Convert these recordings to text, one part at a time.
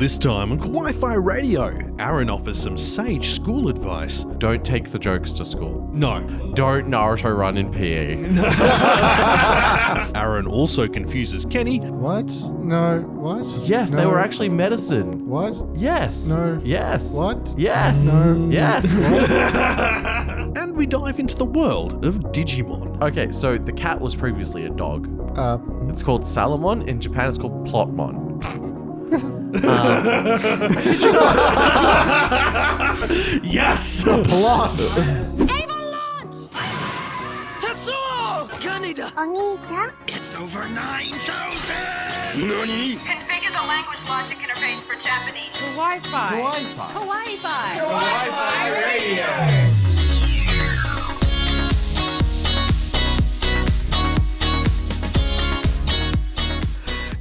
This time on Kawaii-Fi Radio, Aaron offers some sage school advice. Don't take the jokes to school. No. Don't Naruto run in PE. Aaron also confuses Kenny. What? No. What? Yes, no. they were actually medicine. What? Yes. No. Yes. What? Yes. No. Yes. And we dive into the world of Digimon. Okay, so the cat was previously a dog. It's called Salamon. In Japan, it's called Plotmon. Yes! Plot! It's over 9,000! Configure the language logic interface for Japanese. Kawaii-Fi. Kawaii-Fi.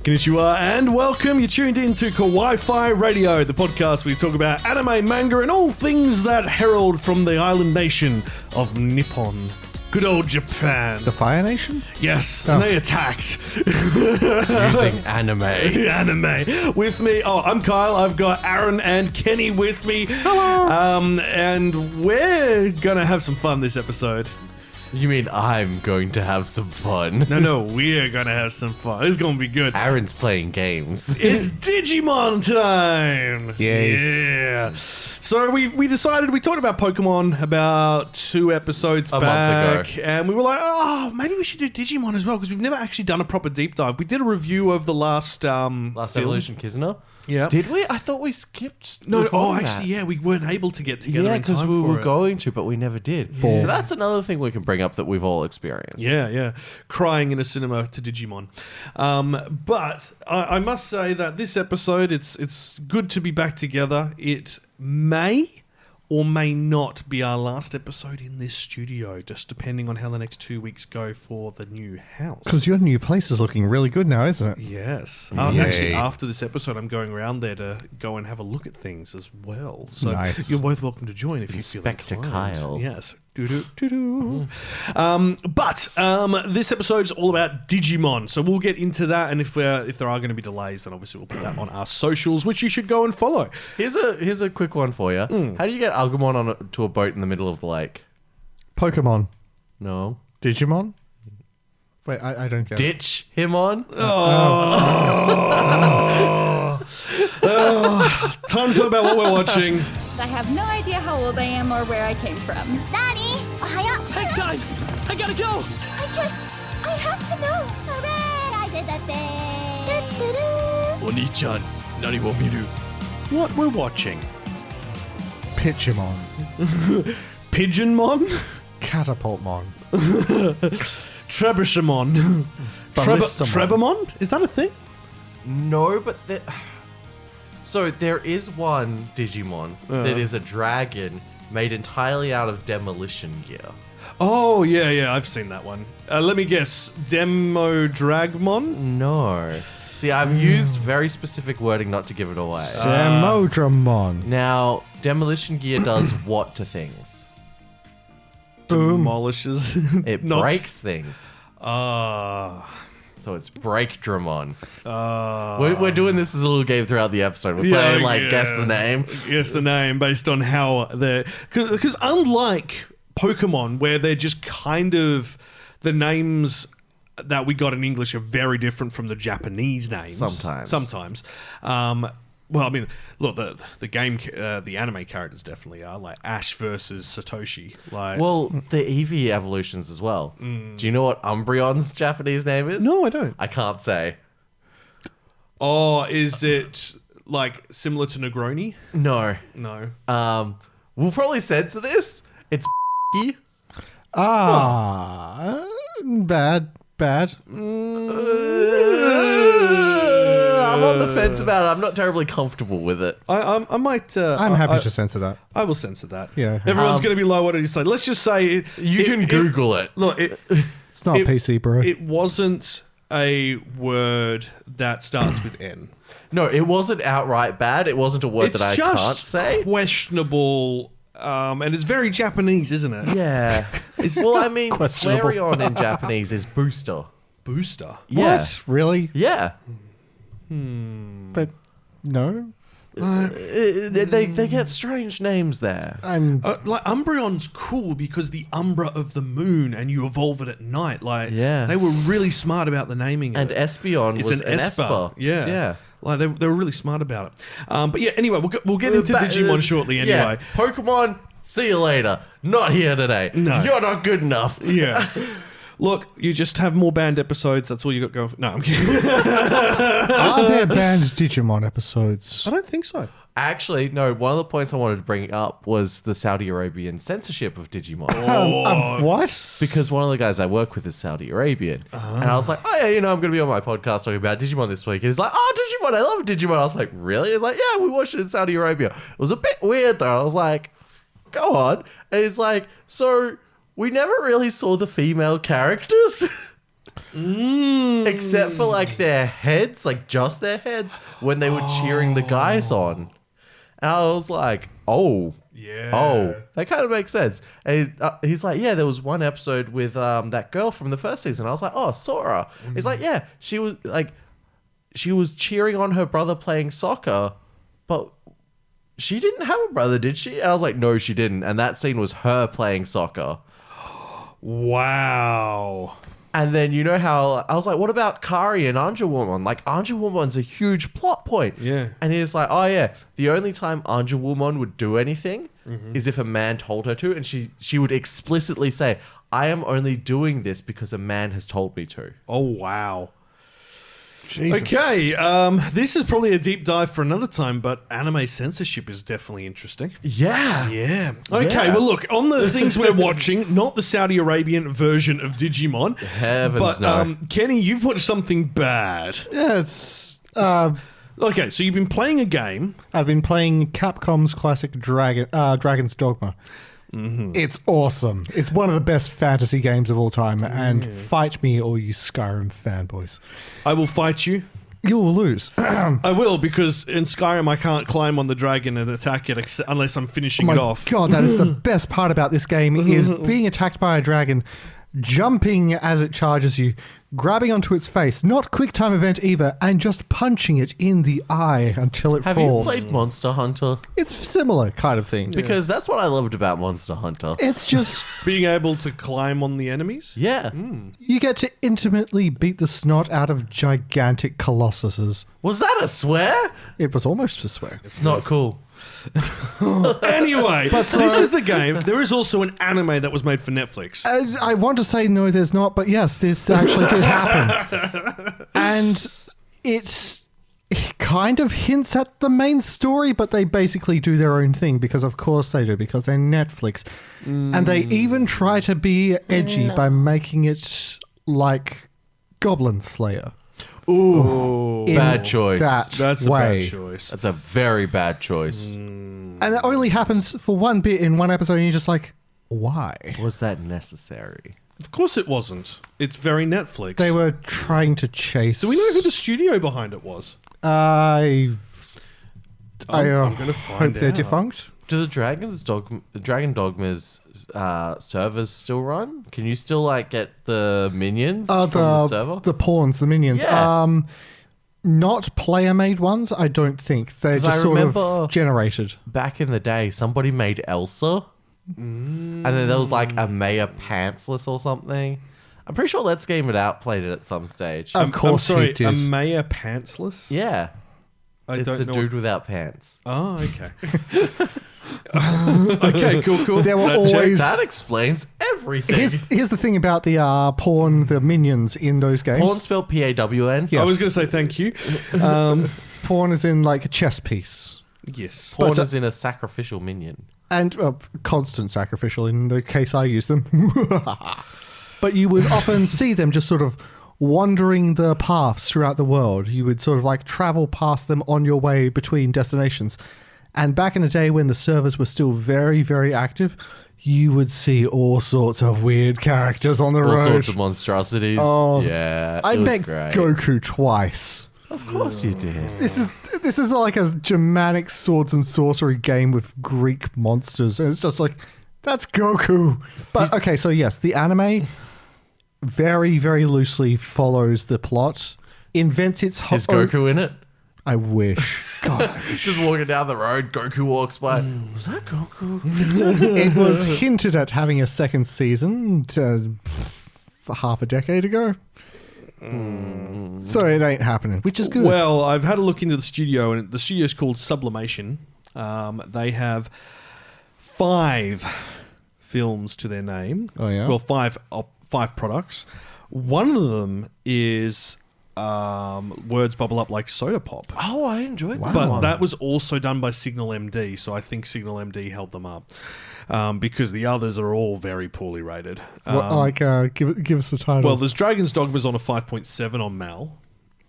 Konnichiwa and welcome. You're tuned in to Kawaii-Fi Radio, the podcast where we talk about anime, manga, and all things that herald from the island nation of Nippon. Good old Japan. The Fire Nation? Yes, Oh. and they attacked. Using anime. Anime. With me, I'm Kyle. I've got Aaron and Kenny with me. Hello. And we're gonna have some fun this episode. You mean I'm going to have some fun? No, we're gonna have some fun. It's gonna be good. Aaron's playing games. It's Digimon time! Yay. Yeah. So we decided, we talked about Pokemon about 2 episodes A back. month ago. And we were like, oh, maybe we should do Digimon as well, because we've never actually done a proper deep dive. We did a review of the last film. Evolution Kizuna? Yeah. Did we? I thought we skipped. No, recording actually, that. yeah, we weren't able to get together Yeah, in time because we for were it. going to, but we never did. Balls. So that's another thing we can bring up that we've all experienced. Yeah. Crying in a cinema to Digimon. But I must say that this episode, it's good to be back together. It may or may not be our last episode in this studio, just depending on how the next 2 weeks go for the new house. Because your new place is looking really good now, isn't it? Yes. Yay. Actually, after this episode, I'm going around there to go and have a look at things as well. So Nice. you're both welcome to join if you feel Inspector inclined. Kyle. Yes. But this episode's all about Digimon, so we'll get into that. And if there are going to be delays, then obviously we'll put that on our socials, which you should go and follow. Here's a quick one for you. How do you get Agumon to a boat in the middle of the lake? Pokemon. No. Digimon? Wait, I don't get it. Ditch him on? Time to talk about what we're watching. I have no idea how old I am or where I came from. Nani? Ohio. Hang time! I gotta go! I have to know. Hooray! I did the thing. Oni-chan, nani wo miru? What we're watching. Pitchimon. Pigeonmon? Catapultmon. Trebushamon. Ballistamon. Trebamon? Is that a thing? No, but so there is one Digimon that is a dragon made entirely out of demolition gear. Oh, yeah, I've seen that one. Let me guess. Demo Dragmon? No. See, I've used very specific wording not to give it away. Demodramon. Now, demolition gear does what to things? Boom. Demolishes. It knocks- breaks things. So it's Breakdramon. We're doing this as a little game throughout the episode. We're playing guess the name. Guess the name based on how they're... Because unlike Pokemon, where they're just kind of... The names that we got in English are very different from the Japanese names. Sometimes. Well, I mean, look, the game, the anime characters definitely are, like Ash versus Satoshi. Well, the Eevee evolutions as well. Do you know what Umbreon's Japanese name is? No, I don't. I can't say. Oh, is it like similar to Negroni? No. No. We'll probably censor this. It's Bad. I'm on the fence about it. I'm not terribly comfortable with it. I might. I'm happy to censor that. I will censor that. Yeah. Everyone's going to be like, what did you say? Let's just say... You can Google it. Look, It's not PC, bro. It wasn't a word that starts with N. No, it wasn't outright bad. It wasn't a word that I can't say. It's just questionable, and it's very Japanese, isn't it? Yeah. Well, I mean, Questionable. Flareon in Japanese is booster. Booster. Yeah. What? Really? Yeah. But no. They get strange names there. Like Umbreon's cool because the umbra of the moon, and you evolve it at night. Like, Yeah. they were really smart about the naming. And of it. Espeon It's was an an Esper. Esper. Yeah. Yeah. Like they were really smart about it. But yeah, anyway, we'll get into Digimon shortly. Anyway, Yeah. Pokemon, see you later. Not here today. No. You're not good enough. yeah. Look, you just have more banned episodes. That's all you got going. No, I'm kidding. Are there banned Digimon episodes? I don't think so. Actually, no, one of the points I wanted to bring up was the Saudi Arabian censorship of Digimon. What? Because one of the guys I work with is Saudi Arabian. And I was like, oh, yeah, I'm going to be on my podcast talking about Digimon this week. And he's like, oh, Digimon, I love Digimon. I was like, really? He's like, yeah, we watched it in Saudi Arabia. It was a bit weird, though. I was like, go on. And he's like, so we never really saw the female characters. Except for like their heads, like just their heads, when they were cheering the guys on. And I was like, oh, that kind of makes sense. And he's like, yeah, there was one episode with that girl from the first season. I was like, oh, Sora. He's like, yeah, she was cheering on her brother playing soccer, but she didn't have a brother, did she? And I was like, no, she didn't. And that scene was her playing soccer. Wow. And then you know how I was like, what about Kari and Anjawumon? Like, Anjawumon's a huge plot point. Yeah. And he's like, oh yeah, the only time Anjawumon would do anything is if a man told her to, and she would explicitly say, I am only doing this because a man has told me to. Oh, wow. Jesus. Okay, this is probably a deep dive for another time, but anime censorship is definitely interesting. Yeah. Yeah. Okay, Yeah. well, look, on the things we're watching, not the Saudi Arabian version of Digimon. Heavens but, no. Kenny, you've watched something bad. Yeah, it's. Okay, so you've been playing a game. I've been playing Capcom's classic Dragon's Dogma. Mm-hmm. It's awesome. It's one of the best fantasy games of all time. And fight me, all you Skyrim fanboys. I will fight you. You will lose. I will, because in Skyrim I can't climb on the dragon and attack it unless I'm finishing Oh it my off. God, that is the best part about this game is being attacked by a dragon, jumping as it charges you, grabbing onto its face, not quick time event either, and just punching it in the eye until it Have falls. you played Monster Hunter? It's similar kind of thing. Because that's what I loved about Monster Hunter. It's just Being able to climb on the enemies? Yeah. you get to intimately beat the snot out of gigantic colossuses. Was that a swear? It was almost a swear. It's not cool. Anyway, this is the game. There is also an anime that was made for Netflix. I want to say no, there's not, but yes, this actually did happen. And it kind of hints at the main story, but they basically do their own thing because, of course, they do, because they're Netflix. And they even try to be edgy by making it like Goblin Slayer. Ooh. In Bad choice. That's a way. bad choice. That's a very bad choice. And it only happens for one bit in one episode, and you're just like, why? Was that necessary? Of course it wasn't. It's very Netflix. They were trying to chase. Do we know who the studio behind it was? I'm I'm gonna find hope they're out. defunct. Do the Dragon Dogma's servers still run? Can you still like get the minions from the server? The pawns, the minions. Yeah. Not player-made ones, I don't think. They're 'Cause just I sort remember- of generated. Back in the day, somebody made Elsa, and then there was like a Maya Pantsless or something. I'm pretty sure Let's Game It Out played it at some stage. Of course I'm sorry, he did. a Maya Pantsless? Yeah, I it's don't a know. dude without pants. Oh, okay. Okay, cool. There were That always- checks. That explains everything. Here's the thing about the pawn, the minions in those games. Pawn spelled P-A-W-N. Yes. I was going to say thank you. Pawn is in like a chess piece. Yes. Pawn But, is in a sacrificial minion. And constant sacrificial in the case I use them. But you would often see them just sort of wandering the paths throughout the world. You would sort of like travel past them on your way between destinations. And back in the day when the servers were still very, very active, you would see all sorts of weird characters on the All road. sorts of monstrosities. Oh, yeah, I it was met great. Goku twice. Of course you did. This is like a Germanic swords and sorcery game with Greek monsters, and it's just like, that's Goku. But okay, so yes, the anime very, very loosely follows the plot, invents its Is Goku in it? I wish. God, I wish. Just walking down the road, Goku walks by. Was that Goku? It was hinted at having a second season half a decade ago. So it ain't happening, which is good. Well, I've had a look into the studio, and the studio is called Sublimation. They have 5 films to their name. Oh, yeah? Well, 5 products. One of them is Words Bubble Up Like Soda Pop. Oh, I enjoyed that. But that was also done by Signal MD, so I think Signal MD held them up. Because the others are all very poorly rated. Give us the title. Well, there's Dragon's Dogma's on a 5.7 on Mal.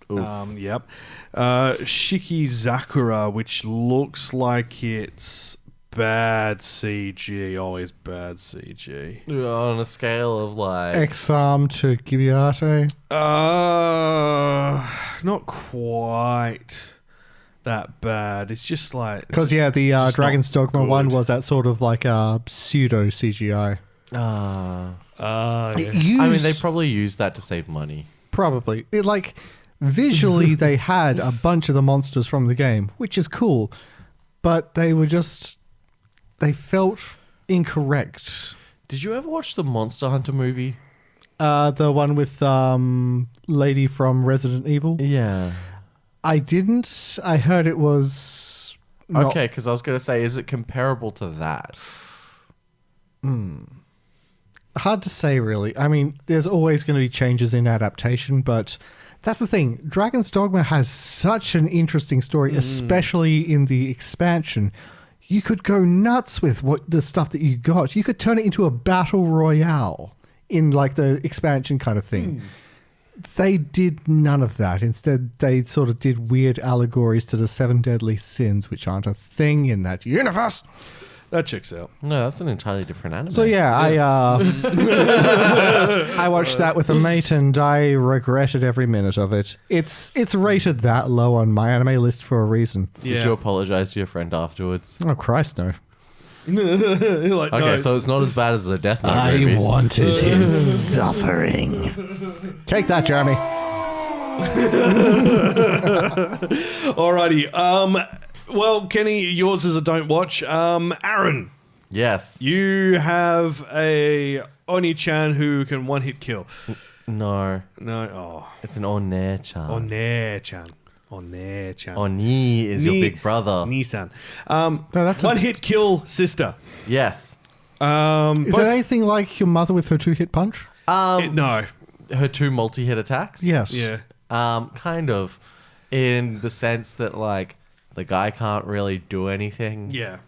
Yep. Shikizakura, which looks like it's bad CG. Always bad CG. On a scale of like... Exam to Gibiate. Not quite that bad. It's just like... Because, the Dragon's Dogma good. one was that sort of like a pseudo CGI. Yeah. I mean, they probably used that to save money. Probably. Visually, they had a bunch of the monsters from the game, which is cool. But they were just... They felt incorrect. Did you ever watch the Monster Hunter movie? The one with lady from Resident Evil? Yeah. I didn't. I heard it was... Okay, because I was going to say, is it comparable to that? Hard to say, really. I mean, there's always going to be changes in adaptation, but that's the thing. Dragon's Dogma has such an interesting story, especially in the expansion. You could go nuts with the stuff that you got. You could turn it into a battle royale in like the expansion kind of thing. They did none of that. Instead, they sort of did weird allegories to the 7 deadly sins, which aren't a thing in that universe. That checks out. No, that's an entirely different anime. So yeah, I watched that with a mate and I regretted every minute of it. It's rated that low on my anime list for a reason. Did you apologize to your friend afterwards? Oh Christ, no. Like, Okay, no, so it's not as bad as the Death Note movies. wanted his suffering. Take that, Jeremy. Alrighty. Well, Kenny, yours is a don't watch. Aaron, Yes. you have a Oni-chan who can one-hit kill. No. No. It's an One-chan. Oni-chan. Oni-chan. Oni is your big brother. Ni-san. that's a- one-hit kill sister. Yes. Is it anything like your mother with her 2-hit punch? No. Her 2 multi-hit attacks? Yes. Yeah. Kind of. In the sense that, like, the guy can't really do anything. Yeah.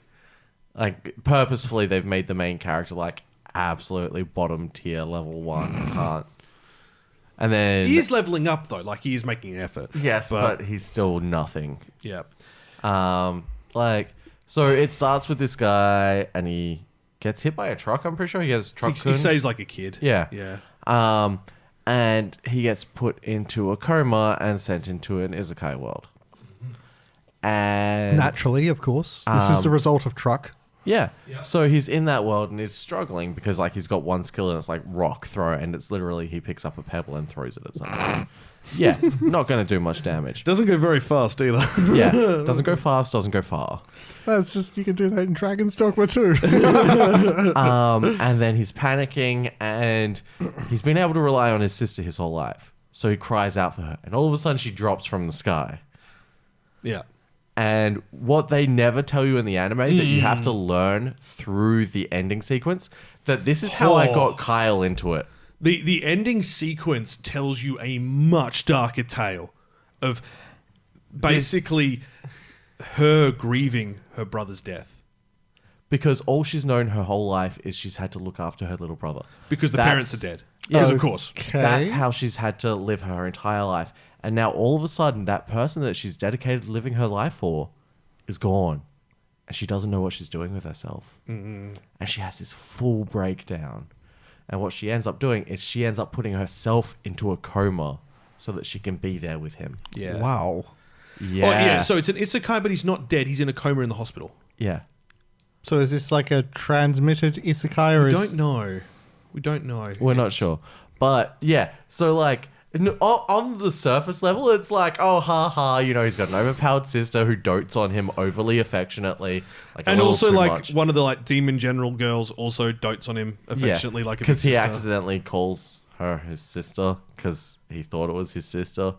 Like, purposefully, they've made the main character, like, absolutely bottom tier, level 1. Can't. And then... He is leveling up, though. Like, he is making an effort. Yes, but he's still nothing. Yeah. So it starts with this guy, and he gets hit by a truck, I'm pretty sure. He has truck He saves like a kid. Yeah. Yeah. And he gets put into a coma and sent into an isekai world. And Naturally, of course. This is the result of Truck. yeah. So he's in that world and is struggling because like he's got one skill and it's like rock throw, and it's literally he picks up a pebble and throws it at something. Yeah, not going to do much damage. Doesn't go very fast either. Yeah, doesn't go fast, doesn't go far. That's just, you can do that in Dragon's Dogma too. And then he's panicking, and he's been able to rely on his sister his whole life. So he cries out for her, and all of a sudden she drops from the sky. Yeah. And what they never tell you in the anime that you have to learn through the ending sequence, that this is how I got Kyle into it. The ending sequence tells you a much darker tale of basically her grieving her brother's death. Because all she's known her whole life is she's had to look after her little brother. Because the That's- parents are dead. Yeah. Yes, of course. Okay. That's how she's had to live her entire life. And now all of a sudden, that person that she's dedicated living her life for is gone. And she doesn't know what she's doing with herself. And she has this full breakdown. And what she ends up doing is she ends up putting herself into a coma so that she can be there with him. Yeah. Wow. Yeah. Oh, yeah. So it's an isekai, but he's not dead. He's in a coma in the hospital. Yeah. So is this like a transmitted isekai, or We is... don't know. We don't know. We're not sure. But yeah, so like On the surface level, it's like, oh, ha ha, he's got an overpowered sister who dotes on him overly affectionately, and also like one of the like demon general girls also dotes on him affectionately, like because he accidentally calls her his sister because he thought it was his sister.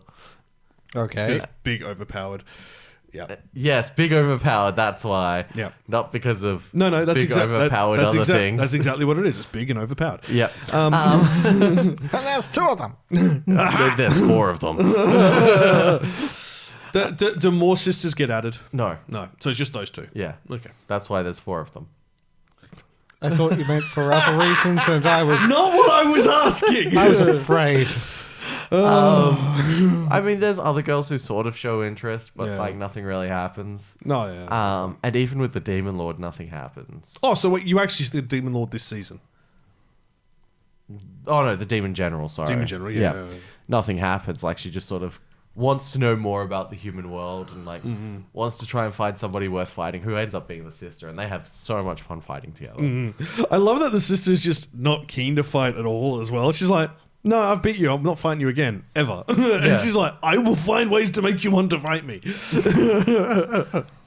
Okay. He's big overpowered. Yeah. Yes, big overpowered. That's why. Yeah. Not because of that's big overpowered that's other things. That's exactly what it is. It's big and overpowered. Yep. And there's 2 of them. There's 4 of them. Do more sisters get added? No. So it's just those 2. Yeah. Okay. That's why there's 4 of them. I thought you meant for other reasons, and I was Not what I was asking. I was afraid. I mean, there's other girls who sort of show interest, but Yeah. like nothing really happens. No, yeah. And even with the Demon Lord, nothing happens. Oh, so wait, you actually did Demon Lord this season? Oh no, the Demon General. Sorry, Demon General, yeah. Nothing happens. Like she just sort of wants to know more about the human world and like wants to try and find somebody worth fighting, who ends up being the sister, and they have so much fun fighting together. I love that the sister's just not keen to fight at all as well. She's like, no, I've beat you. I'm not fighting you again, ever. And she's like, I will find ways to make you want to fight me.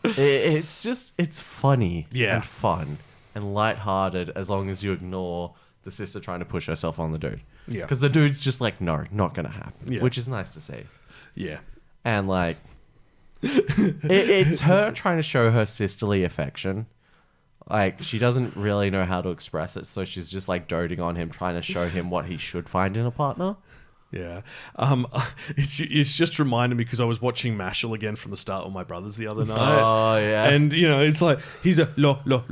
It's funny and fun and lighthearted as long as you ignore the sister trying to push herself on the dude. Yeah. Because the dude's just like, no, not going to happen. Yeah. Which is nice to see. Yeah. And like, it's her trying to show her sisterly affection. Like, she doesn't really know how to express it, so she's just like doting on him, trying to show him what he should find in a partner. Yeah. It's just reminded me because I was watching Mashal again from the start with my brothers the other night. Oh, yeah. And, it's like, he's a lolicon.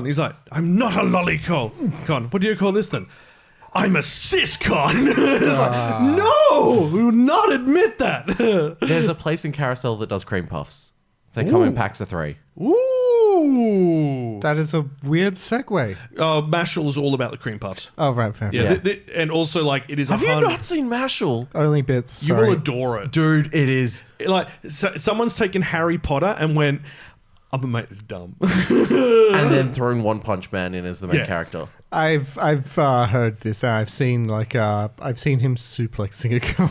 He's like, I'm not a lolicon. What do you call this then? I'm a siscon. It's like, no, we will not admit that. There's a place in Carousel that does cream puffs. They come in packs of 3. Ooh. That is a weird segue. Mashal is all about the cream puffs. Oh, right. Fair. Yeah. And also, like, it is Have you not seen Mashal? Only bits. You Sorry. will adore it. Dude, it is. Like, someone's taken Harry Potter and went, I'm going to make this dumb. And then thrown One Punch Man in as the main character. I've heard this. I've seen him suplexing a girl.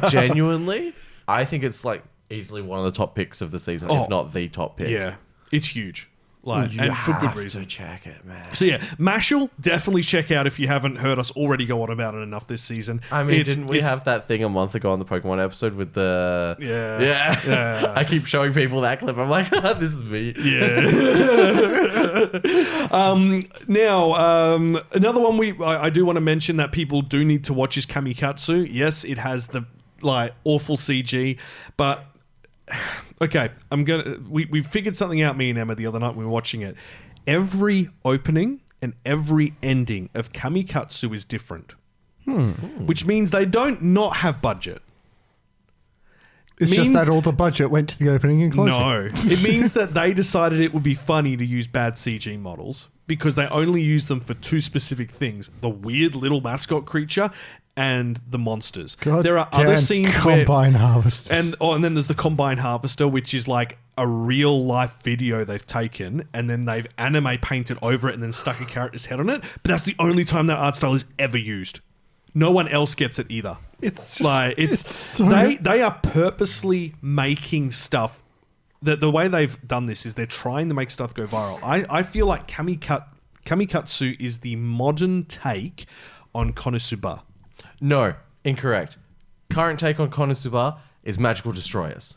Genuinely, I think it's like easily one of the top picks of the season, if not the top pick. Yeah, it's huge. Like, You and for good have reason. to check it, man. So yeah, Mashal, definitely check out if you haven't heard us already go on about it enough this season. I mean, didn't we have that thing a month ago on the Pokemon episode with the... Yeah. I keep showing people that clip. I'm like, this is me. Yeah. Now, another one I do want to mention that people do need to watch is Kamikatsu. Yes, it has the awful CG, but okay, we figured something out, me and Emma, the other night when we were watching it. Every opening and every ending of Kamikatsu is different. Which means they don't not have budget. It's just that all the budget went to the opening and closing. No. It means that they decided it would be funny to use bad CG models because they only use them for 2 specific things. The weird little mascot creature and the monsters. God there are other scenes Combine harvesters. and then there's the Combine Harvester, which is like a real life video they've taken and then they've anime painted over it and then stuck a character's head on it. But that's the only time that art style is ever used. No one else gets it either. It's just, like it's so they are purposely making stuff. The way they've done this is they're trying to make stuff go viral. I feel like Kamikatsu is the modern take on Konosuba. No, incorrect. Current take on Konosuba is Magical Destroyers.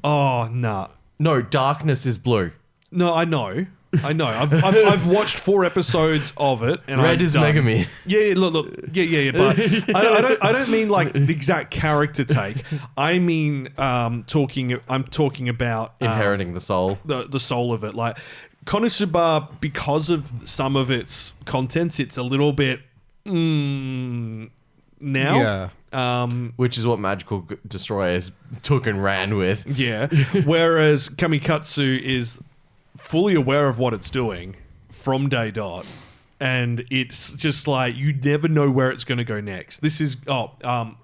Oh, nah. No, Darkness is blue. No, I know. I've watched 4 episodes of it, and Red is Megami. Yeah, look, yeah. But I don't mean like the exact character take. I mean, I'm talking about Inheriting the soul. the soul of it. Like Konosuba, because of some of its contents, it's a little bit now. Yeah. Which is what Magical Destroyers took and ran with. Yeah. Whereas Kamikatsu is fully aware of what it's doing from day dot. And it's just like, you never know where it's going to go next. This is,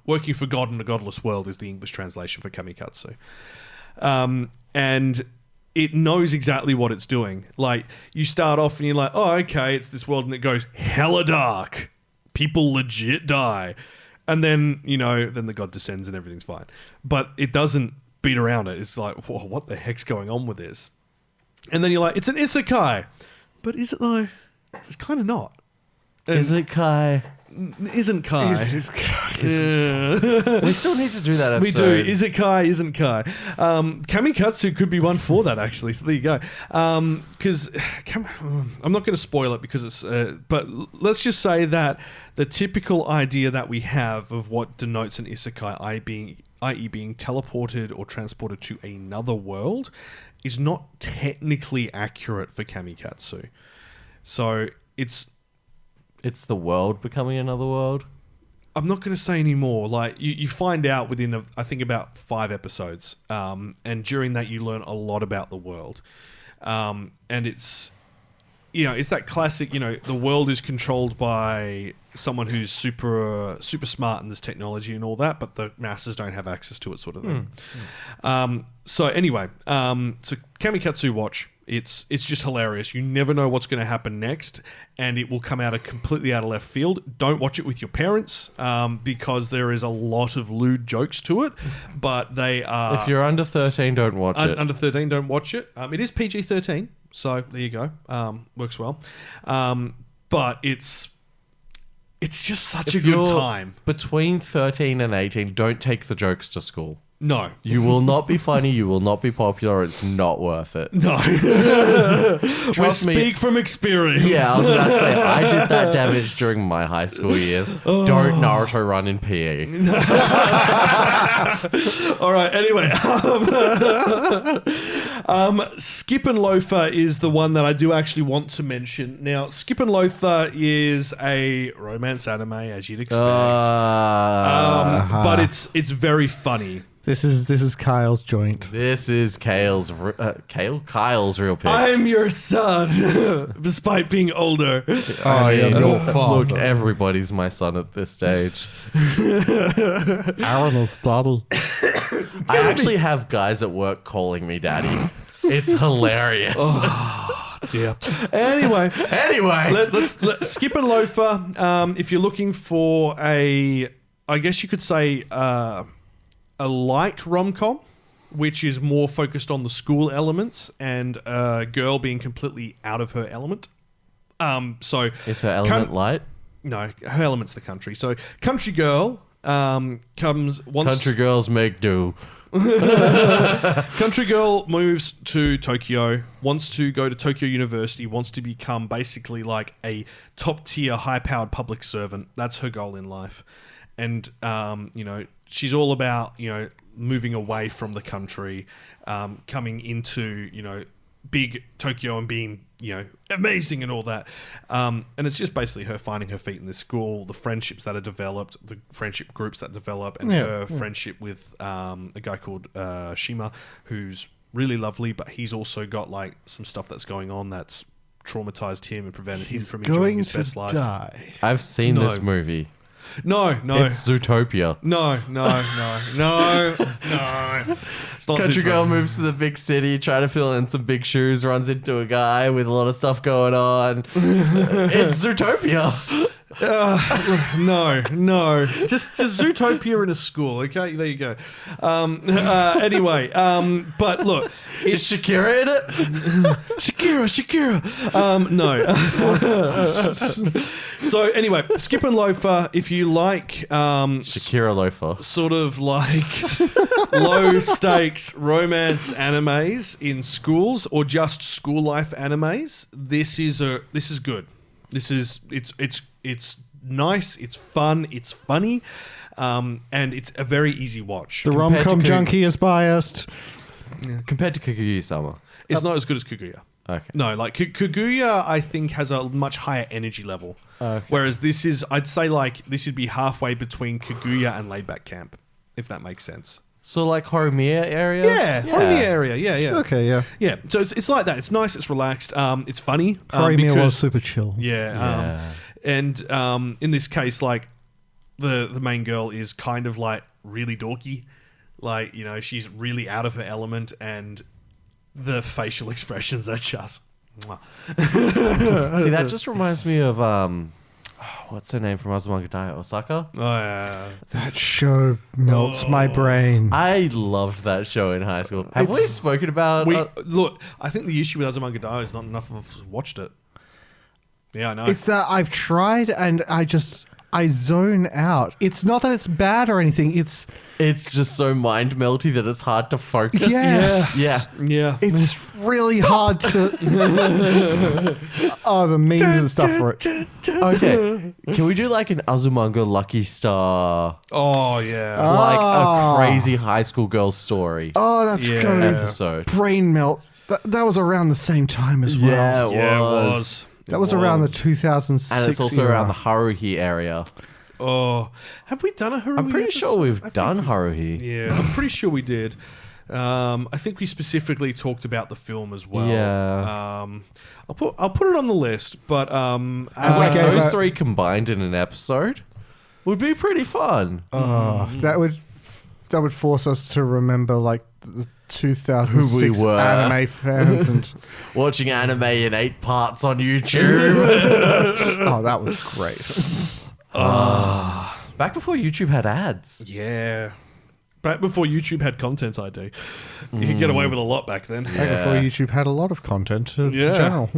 working for God in a godless world is the English translation for Kamikatsu. And it knows exactly what it's doing. Like, you start off and you're like, oh, okay, it's this world, and it goes hella dark. people legit die. And then, then the god descends and everything's fine. But it doesn't beat around it. It's like, whoa, what the heck's going on with this? And then you're like, it's an isekai. But is it though? It's kind of not. And Is it Kai? Isn't Kai. We still need to do that episode. We do. Is it Kai? Isn't Kai? Kamikatsu could be one for that, actually. So there you go. Because I'm not going to spoil it because it's. But let's just say that the typical idea that we have of what denotes an isekai, i.e., being teleported or transported to another world, is not technically accurate for Kamikatsu. So it's the world becoming another world. I'm not going to say any more. Like you find out within I think about 5 episodes, and during that you learn a lot about the world, and it's it's that classic. The world is controlled by someone who's super smart in this technology and all that, but the masses don't have access to it, sort of thing. So anyway, so Kamikatsu Watch. It's just hilarious. You never know what's going to happen next, and it will come completely out of left field. Don't watch it with your parents because there is a lot of lewd jokes to it, but they are... If you're under 13, don't watch it. Under 13, don't watch it. It is PG-13, so there you go. Works well. But it's just such a good time. Between 13 and 18, don't take the jokes to school. No. You will not be funny. You will not be popular. It's not worth it. No. Trust me. Speak from experience. Yeah, I was about to say, I did that damage during my high school years. Don't Naruto run in PE. All right, anyway. Skip and Loafer is the one that I do actually want to mention. Now, Skip and Loafer is a romance anime, as you'd expect. But it's very funny. This is Kyle's joint. This is Kyle's real pick. I'm your son, despite being older. Oh, yeah, your Look, everybody's my son at this stage. Aaron is daddy. I actually have guys at work calling me daddy. It's hilarious. Oh, dear. Anyway, let's Skip and Loafer. If you're looking for I guess you could say a light rom-com, which is more focused on the school elements and a girl being completely out of her element. So is her element light? No, her element's the country. So country girl comes once. Country girls make do. Country girl moves to Tokyo, wants to go to Tokyo University, wants to become basically like a top-tier, high-powered public servant. That's her goal in life. And, she's all about, moving away from the country, coming into, big Tokyo and being, amazing and all that. And it's just basically her finding her feet in this school, the friendships that are developed, the friendship groups that develop, and her friendship with a guy called Shima, who's really lovely, but he's also got like some stuff that's going on that's traumatized him and prevented him from enjoying his best life. I've seen this movie. No. It's Zootopia. No. It's not Country Zootopia. girl moves to the big city, trying to fill in some big shoes, runs into a guy with a lot of stuff going on. It's Zootopia. No. Just Zootopia in a school. Okay, there you go. Anyway, but look, Is Shakira in it? Shakira. No. So anyway, Skip and Loafer. If you like, Shakira Loafer. sort of like low stakes romance animes in schools or just school life animes, this is good. It's nice, it's fun, it's funny, and it's a very easy watch. The rom-com junkie is biased. Compared to Kaguya-sama. It's not as good as Kaguya. Okay. No, like Kaguya, I think has a much higher energy level. Okay. Whereas I'd say like this would be halfway between Kaguya and Laid Back Camp, if that makes sense. So like Horimiya area? Yeah. Horimiya area. Yeah. Okay, yeah. Yeah. So it's like that. It's nice. It's relaxed. It's funny. Horimiya because- was super chill. Yeah. And in this case, like the main girl is kind of like really dorky. Like, she's really out of her element, and the facial expressions are just... See, that just reminds me of What's her name from Azumanga Daioh? Osaka? Oh yeah. That show melts my brain. I loved that show in high school. Have we spoken about... Look, I think the issue with Azumanga Daioh is not enough of us watched it. Yeah, I know. It's that I've tried and I zone out. It's not that it's bad or anything. It's just so mind melty that it's hard to focus. Yes. Yeah. It's really hard to. The memes and stuff for it. Okay. Can we do like an Azumanga Lucky Star? Oh yeah. Like a crazy high school girl story That's good. episode. Brain melt. That was around the same time as well. Yeah, Yeah, it was. That was around the 2006 And it's also era. around the Haruhi area. Oh, have we done a Haruhi? I'm pretty sure we've done Haruhi. Yeah, I'm pretty sure we did. I think we specifically talked about the film as well. Yeah. I'll put it on the list, but Because like gave those a- three combined in an episode would be pretty fun. That would force us to remember like the 2006 Who we were. anime fans and Watching anime in 8 parts on YouTube. that was great. Back before YouTube had ads. yeah. Back before YouTube had Content ID, you could get away with a lot back then. Back before YouTube had a lot of content in Yeah. general.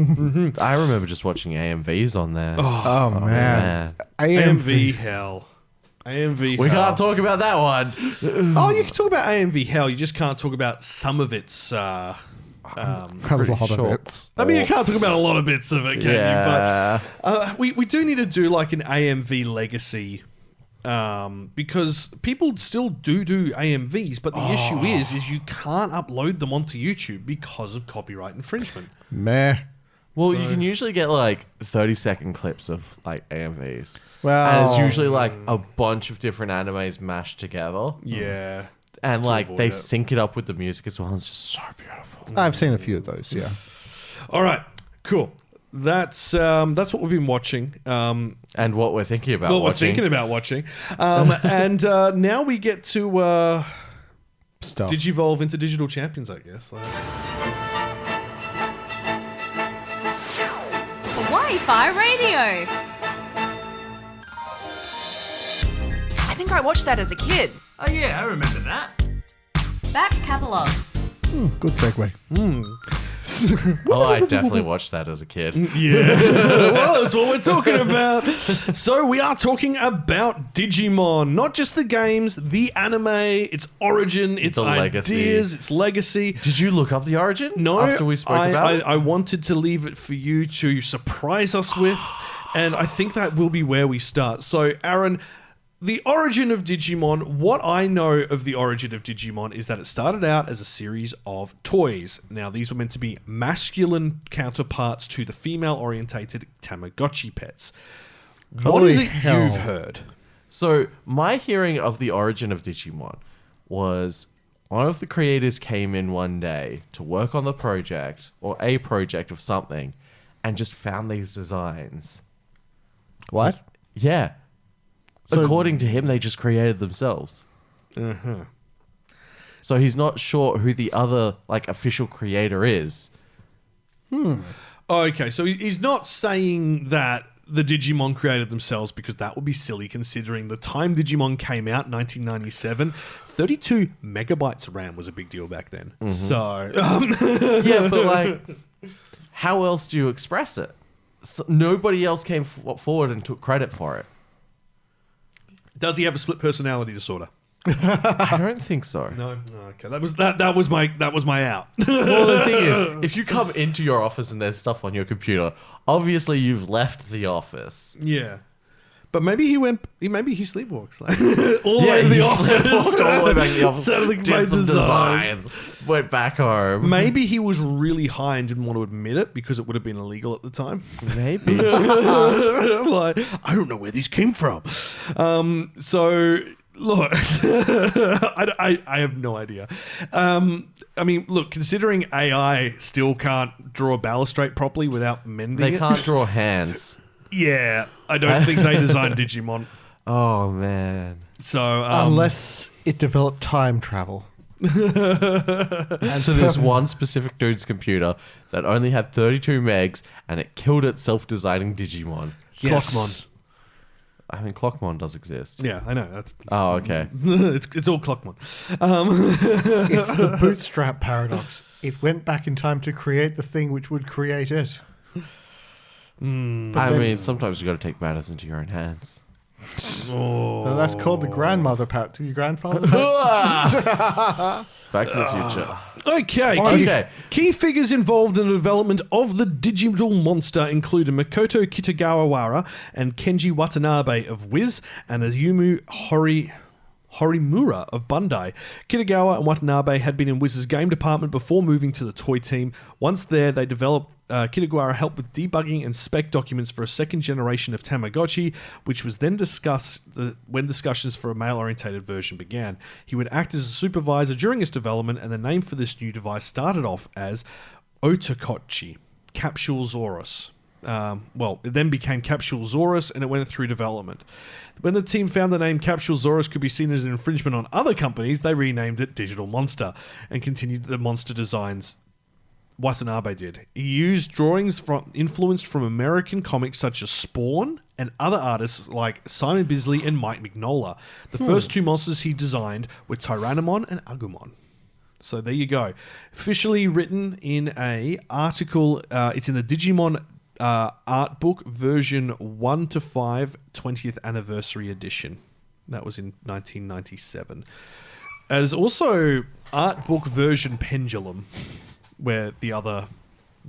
I remember just watching AMVs on there. Oh, man. AMV hell. AMV We hell. can't talk about that one. Oh, you can talk about AMV hell. You just can't talk about some of its. A lot sure. of it. I mean, you can't talk about a lot of bits of it, can Yeah. you? But we do need to do like an AMV legacy. Because people still do AMVs, but the issue is you can't upload them onto YouTube because of copyright infringement. Meh. Well, you can usually get like 30-second clips of like AMVs. Well, And it's usually like a bunch of different animes mashed together. Yeah. And To like avoid they it. sync it up with the music as well. And it's just so beautiful. I've seen a few of those, yeah. All right. Cool. That's what we've been watching. And what we're thinking about What we're watching. thinking about watching. And now we get to Stuff. Digivolve into Digital Champions, I guess. Kawaii-Fi Radio. I think I watched that as a kid. Oh yeah, I remember that. Back Catalogue. Good segue. Oh, I definitely watched that as a kid. Yeah. Well, that's what we're talking about. So we are talking about Digimon, not just the games, the anime, its origin, its The legacy. ideas, its legacy. Did you look up the origin? No, After we spoke about it? I wanted to leave it for you to surprise us with, and I think that will be where we start. So, Aaron, the origin of Digimon, what I know of the origin of Digimon is that it started out as a series of toys. Now, these were meant to be masculine counterparts to the female-orientated Tamagotchi pets. What is Holy it hell. you've heard? So, my hearing of the origin of Digimon was one of the creators came in one day to work on the project, or a project of something, and just found these designs. What? Yeah. So- According to him, they just created themselves. So he's not sure who the other like official creator is. Okay, so he's not saying that the Digimon created themselves because that would be silly considering the time Digimon came out, 1997, 32 megabytes of RAM was a big deal back then. So, Yeah, but like, how else do you express it? So nobody else came forward and took credit for it. does he have a split personality disorder? I don't think so. No. Okay, that was my out. Well, the thing is, if you come into your office and there's stuff on your computer, obviously you've left the office. Yeah. But maybe he sleepwalks like, all the way to the he office. sleepwalked all the way back to the office. Suddenly Did made some design. designs. Went back home. Maybe he was really high and didn't want to admit it because it would have been illegal at the time. Maybe. Like, I don't know where these came from. So look, I have no idea. I mean, look, considering AI still can't draw a balustrade properly without mending They it. can't draw hands. Yeah, I don't think they designed Digimon. Oh, man. So Unless it developed time travel. And so there's one specific dude's computer that only had 32 megs and it killed itself designing Digimon. Yes. Clockmon. I mean, Clockmon does exist. Yeah, I know. That's Oh, okay. it's all Clockmon. It's the bootstrap paradox. It went back in time to create the thing which would create it. I mean, sometimes you got to take matters into your own hands. So that's called the grandmother paradox. Your grandfather paradox? Back to the future. Okay. Key figures involved in the development of the Digital Monster include Makoto Kitagawa and Kenji Watanabe of Wiz and Ayumu Horimura of Bandai. Kitagawa and Watanabe had been in Wiz's game department before moving to the toy team. Once there, they developed Kitagawa helped with debugging and spec documents for a second generation of Tamagotchi, which was then discussed when discussions for a male-orientated version began. He would act as a supervisor during its development, and the name for this new device started off as Otakotchi, Capsulesaurus. It then became Capsulesaurus, and it went through development. When the team found the name Capsulesaurus could be seen as an infringement on other companies, they renamed it Digital Monster and continued the monster designs. Watanabe did. He used drawings influenced from American comics such as Spawn and other artists like Simon Bisley and Mike Mignola. The first two monsters he designed were Tyrannomon and Agumon. So there you go. Officially written in a article. It's in the Digimon art book version 1-5 20th anniversary edition. That was in 1997. As also art book version Pendulum. Where the other,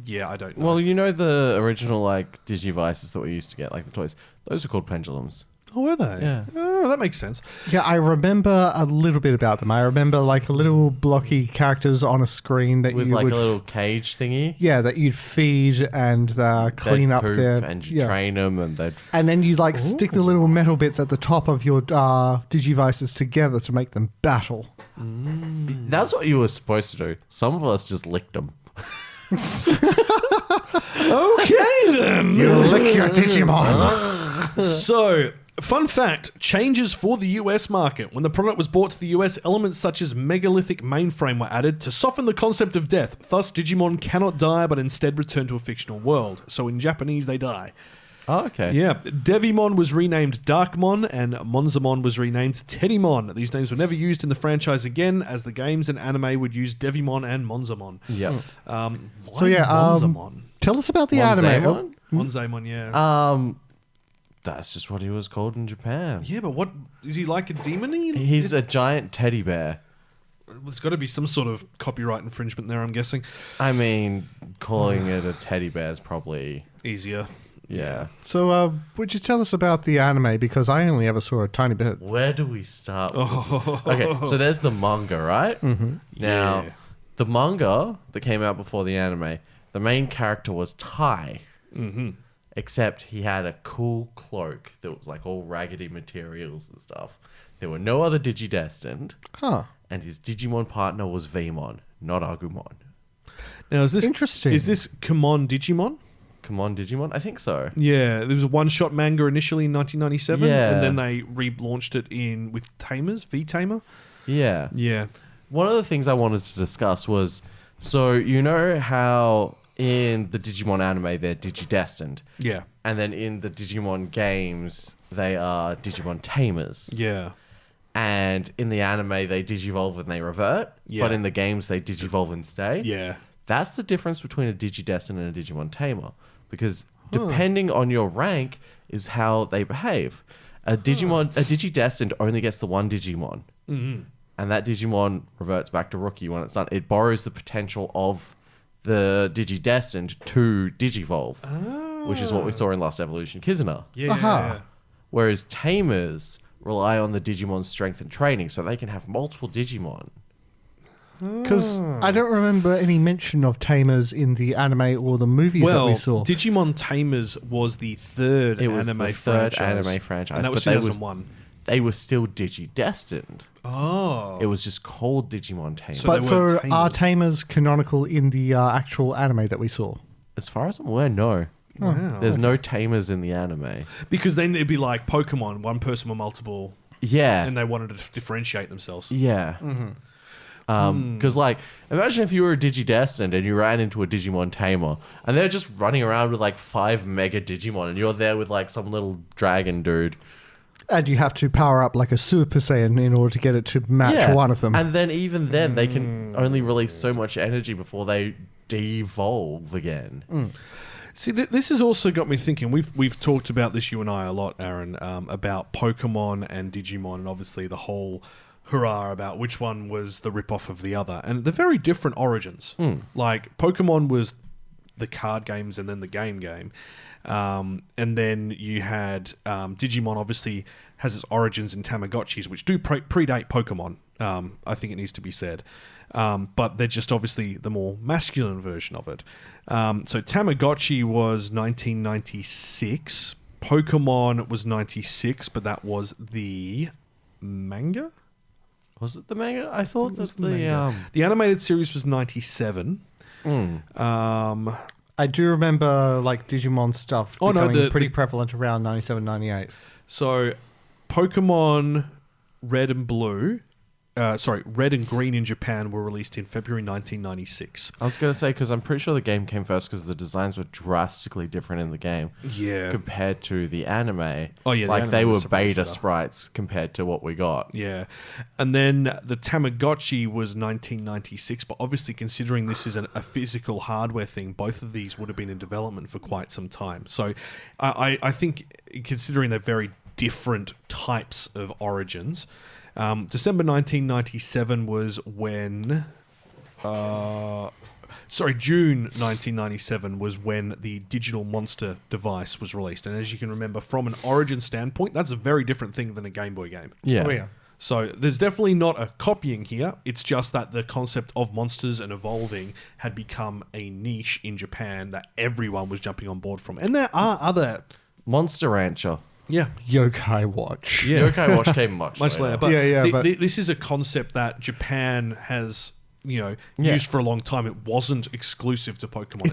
I don't know. Well, you know the original like digivices that we used to get, like the toys. Those were called pendulums. Oh, were they? Yeah. Oh, that makes sense. Yeah, I remember a little bit about them. I remember like little blocky characters on a screen that With you like would a little cage thingy. Yeah, that you'd feed and clean They'd up poop their and you train them, and they'd. And then you like stick the little metal bits at the top of your digivices together to make them battle. That's what you were supposed to do. Some of us just licked them. Okay, then. You lick your Digimon. So, fun fact, changes for the US market. When the product was brought to the US, elements such as megalithic mainframe were added to soften the concept of death. Thus, Digimon cannot die, but instead return to a fictional world. So in Japanese, they die. Oh, okay. Yeah. Devimon was renamed Darkmon, and Monzamon was renamed Teddymon. These names were never used in the franchise again, as the games and anime would use Devimon and Monzamon. Yep. Monzamon? Tell us about the anime. Monzamon, yeah. That's just what he was called in Japan. Yeah, but what is he like a demon-y? He's a giant teddy bear. There's got to be some sort of copyright infringement there, I'm guessing. I mean, calling it a teddy bear is probably easier. Yeah. So, would you tell us about the anime? Because I only ever saw a tiny bit. Where do we start? Okay, so there's the manga, right? Mm-hmm. Now, the manga that came out before the anime, the main character was Tai. Mm-hmm. Except he had a cool cloak that was like all raggedy materials and stuff. There were no other Digidestined. Huh. And his Digimon partner was Vmon, not Agumon. Now, is this interesting? Is this Come Digimon? Come On Digimon? I think so. Yeah, there was a one-shot manga initially in 1997, Yeah. and then they relaunched it with Tamers, V-Tamer. Yeah. Yeah. One of the things I wanted to discuss was, so you know how in the Digimon anime they're Digidestined? Yeah. And then in the Digimon games they are Digimon Tamers. Yeah. And in the anime they digivolve and they revert, Yeah. but in the games they digivolve and stay. Yeah. That's the difference between a Digidestined and a Digimon Tamer. Because depending on your rank is how they behave. A Digidestined only gets the one Digimon. Mm-hmm. And that Digimon reverts back to rookie when it's done. It borrows the potential of the Digidestined to digivolve. Which is what we saw in Last Evolution Kizuna. Yeah. Aha. Whereas Tamers rely on the Digimon's strength and training, so they can have multiple Digimon. Because I don't remember any mention of Tamers in the anime or the movies that we saw. Digimon Tamers was the third It was anime the third franchise. anime franchise. And that was but 2001. They were still Digidestined. Oh. It was just called Digimon Tamers. But they so weren't are Tamers. Tamers canonical in the actual anime that we saw? As far as I'm aware, no. Wow. There's no Tamers in the anime. Because then it'd be like Pokemon, one person with multiple, Yeah. and they wanted to differentiate themselves. Yeah. Because, like, imagine if you were a Digidestined and you ran into a Digimon Tamer and they're just running around with, like, 5 mega Digimon and you're there with, like, some little dragon dude. And you have to power up like a Super Saiyan in order to get it to match one of them. And then even then, they can only release so much energy before they devolve again. See, this has also got me thinking. We've talked about this, you and I, a lot, Aaron, about Pokemon and Digimon, and obviously the whole hurrah about which one was the rip-off of the other. And they're very different origins. Like, Pokemon was the card games and then the game. And then you had Digimon obviously has its origins in Tamagotchis, which do predate Pokemon, I think it needs to be said. But they're just obviously the more masculine version of it. So Tamagotchi was 1996. Pokemon was 96, but that was the manga? Was it the manga? I thought that the animated series was 97. I do remember like Digimon stuff becoming pretty prevalent around 97, 98. So Pokemon Red and Blue, Red and Green in Japan were released in February 1996. I was going to say, because I'm pretty sure the game came first because the designs were drastically different in the game. Yeah. Compared to the anime. Oh, yeah. Like, they were beta sprites compared to what we got. Yeah. And then the Tamagotchi was 1996, but obviously considering this is a physical hardware thing, both of these would have been in development for quite some time. So I think, considering they're very different types of origins... December 1997 was when... June 1997 was when the Digital Monster device was released. And as you can remember, from an origin standpoint, that's a very different thing than a Game Boy game. Yeah. Oh, yeah. So there's definitely not a copying here. It's just that the concept of monsters and evolving had become a niche in Japan that everyone was jumping on board from. And there are other... Monster Rancher. Yeah. Yokai Watch. Yeah. Yokai Watch came much later. But, but this is a concept that Japan has, used for a long time. It wasn't exclusive to Pokemon.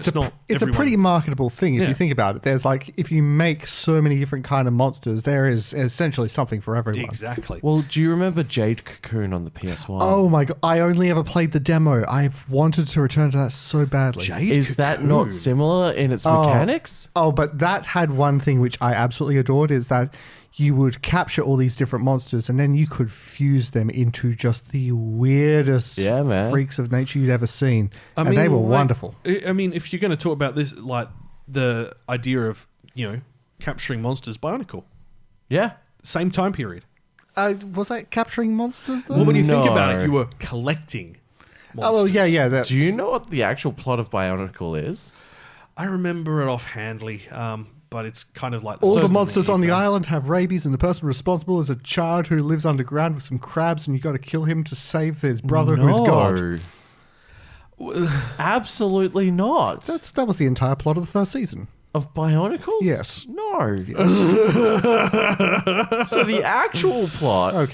It's a pretty marketable thing if you think about it. There's like, if you make so many different kind of monsters, there is essentially something for everyone. Exactly. Well, do you remember Jade Cocoon on the PS1? Oh my god, I only ever played the demo. I've wanted to return to that so badly. Is that not similar in its mechanics? Oh, but that had one thing which I absolutely adored, is that you would capture all these different monsters and then you could fuse them into just the weirdest freaks of nature you'd ever seen. And they were wonderful. I mean, if you're going to talk about this, like the idea of, capturing monsters, Bionicle. Yeah. Same time period. Was that capturing monsters though? Well, when you think about it, you were collecting monsters. Oh, well, yeah. Do you know what the actual plot of Bionicle is? I remember it offhandly. But it's kind of like... All the monsters on the island have rabies, and the person responsible is a child who lives underground with some crabs, and you got to kill him to save his brother who is God. Absolutely not. That was the entire plot of the first season. Of Bionicles? Yes. No. So the actual plot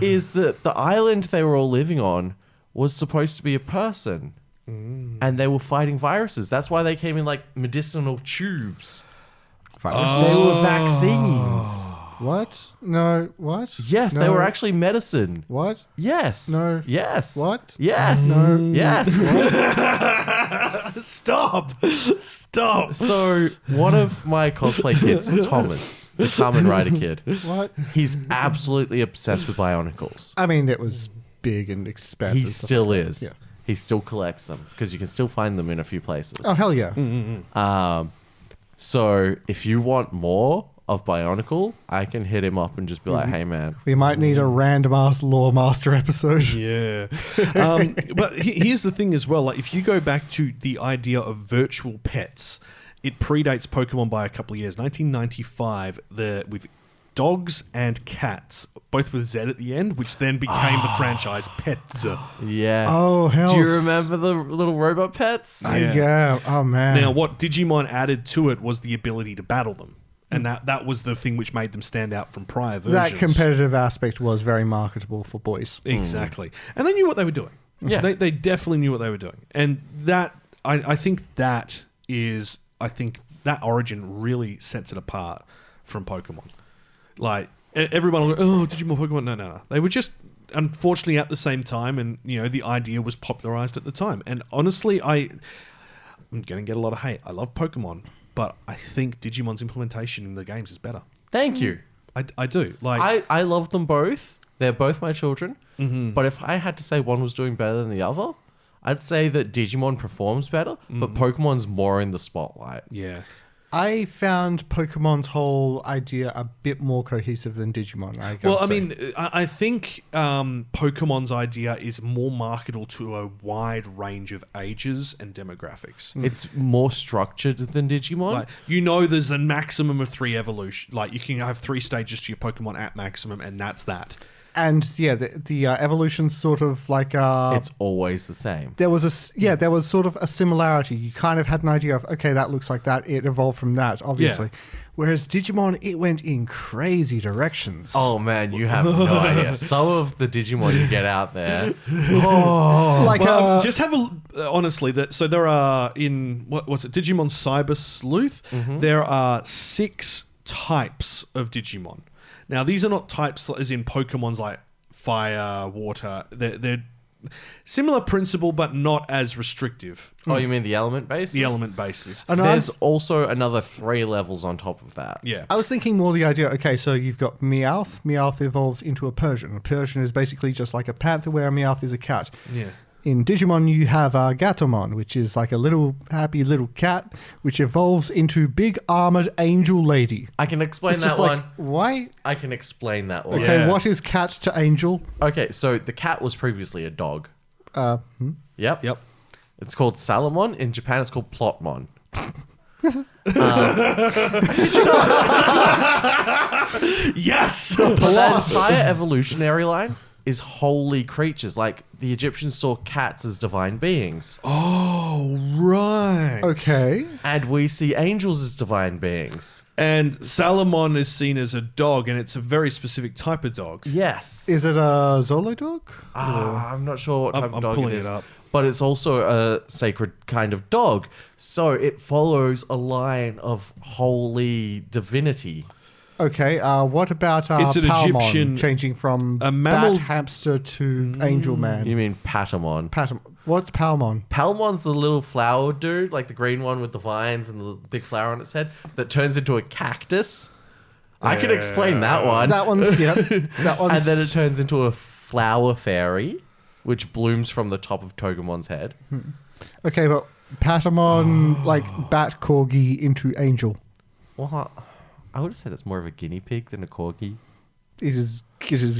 is that the island they were all living on was supposed to be a person. And they were fighting viruses. That's why they came in like medicinal tubes. They were vaccines. What? No. What? Yes, no. they were actually medicine. What? Yes. No. Yes. What? Yes. No. Yes. Stop. So one of my cosplay kids, Thomas, the Kamen Rider kid. What? He's absolutely obsessed with Bionicles. I mean, it was big and expensive. He still is. Yeah. He still collects them because you can still find them in a few places. Oh, hell yeah. So if you want more of Bionicle, I can hit him up and just be like, hey, man. We might need a random-ass Lore Master episode. Yeah. But here's the thing as well. Like, if you go back to the idea of virtual pets, it predates Pokemon by a couple of years. 1995, with dogs and cats, both with Z at the end, which then became the franchise Pets. Yeah. Oh, hell. Do you remember the little robot pets? Yeah. Oh, man. Now, what Digimon added to it was the ability to battle them. And that was the thing which made them stand out from prior versions. That competitive aspect was very marketable for boys. Exactly. And they knew what they were doing. Yeah. They definitely knew what they were doing. And that, I think that origin really sets it apart from Pokemon. Like, everyone will go, oh, Digimon, Pokemon. No. They were just, unfortunately, at the same time, and, the idea was popularized at the time. And honestly, I'm going to get a lot of hate. I love Pokemon, but I think Digimon's implementation in the games is better. Thank you. I do. Like I love them both. They're both my children. Mm-hmm. But if I had to say one was doing better than the other, I'd say that Digimon performs better, but Pokemon's more in the spotlight. Yeah. I found Pokemon's whole idea a bit more cohesive than Digimon. I think Pokemon's idea is more marketable to a wide range of ages and demographics. It's more structured than Digimon. Like, there's a maximum of 3 evolution. Like, you can have 3 stages to your Pokemon at maximum, and that's that. And yeah, the evolution's sort of like it's always the same. There was sort of a similarity. You kind of had an idea of, okay, that looks like that. It evolved from that, obviously. Yeah. Whereas Digimon, it went in crazy directions. Oh man, you have no idea. Some of the Digimon you get out there. Oh, just have honestly. So there are in what's it? Digimon Cyber Sleuth. Mm-hmm. There are 6 types of Digimon. Now, these are not types as in Pokemon's like fire, water. They're similar principle, but not as restrictive. Oh, you mean the element bases? The element bases. There's also another 3 levels on top of that. Yeah. I was thinking more the idea, okay, so you've got Meowth. Meowth evolves into a Persian. A Persian is basically just like a panther where a Meowth is a cat. Yeah. In Digimon, you have Gatomon, which is like a little happy little cat, which evolves into big armored angel lady. I can explain It's that just one. like, why? I can explain that one. Okay, Yeah. what is cat to angel? Okay, so the cat was previously a dog. Yep. Yep. It's called Salamon. In Japan, it's called Plotmon. Yes. But that entire evolutionary line is holy creatures. Like, the Egyptians saw cats as divine beings. Oh, right. Okay. And we see angels as divine beings. And Salamon is seen as a dog, and it's a very specific type of dog. Yes. Is it a Zolo dog? I'm not sure what type I'm of dog pulling it is. it up. But it's also a sacred kind of dog. So it follows a line of holy divinity. Okay, what about It's an Palmon Egyptian- changing from a mammal- bat hamster to angel man? You mean Patamon? What's Palmon? Palmon's the little flower dude, like the green one with the vines and the big flower on its head, that turns into a cactus. I can explain that one. That one's, yeah. That one's... And then it turns into a flower fairy, which blooms from the top of Togemon's head. Okay, but Patamon, like bat corgi into angel. Well, I would have said it's more of a guinea pig than a corgi. It is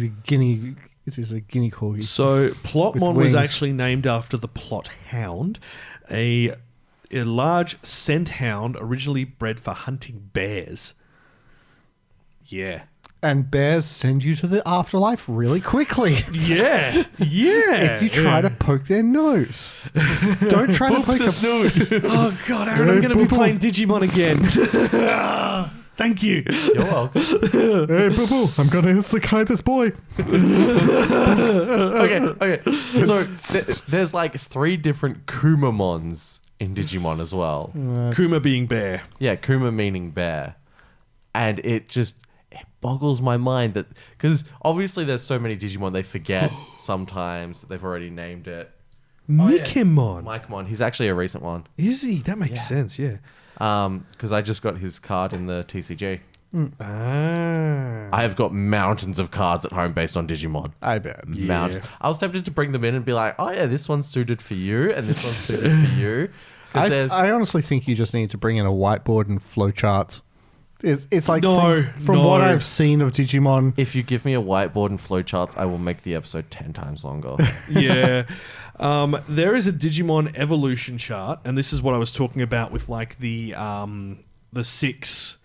a guinea corgi. So Plotmon With was wings. actually named after the Plot Hound, a large scent hound originally bred for hunting bears. Yeah. And bears send you to the afterlife really quickly. Yeah. Yeah. If you try to poke their nose. Don't try to poke the snoot. Oh, God, Aaron, I'm going to be playing Digimon again. Thank you. You're welcome. Hey, boo-boo, I'm going to isekai this boy. Okay. So there's like 3 different Kumamons in Digimon as well. Kuma being bear. Yeah, Kuma meaning bear. And it boggles my mind that, because obviously there's so many Digimon they forget sometimes that they've already named it. Mikimon. Mikemon, he's actually a recent one. Is he? That makes sense, yeah. Because I just got his card in the TCG. Ah. I have got mountains of cards at home based on Digimon. I bet. Mountains. I was tempted to bring them in and be like, oh yeah, this one's suited for you and this one's suited for you. I honestly think you just need to bring in a whiteboard and flowcharts. It's like from what I've seen of Digimon. If you give me a whiteboard and flowcharts, I will make the episode 10 times longer. Yeah. There is a Digimon evolution chart, and this is what I was talking about with like the 6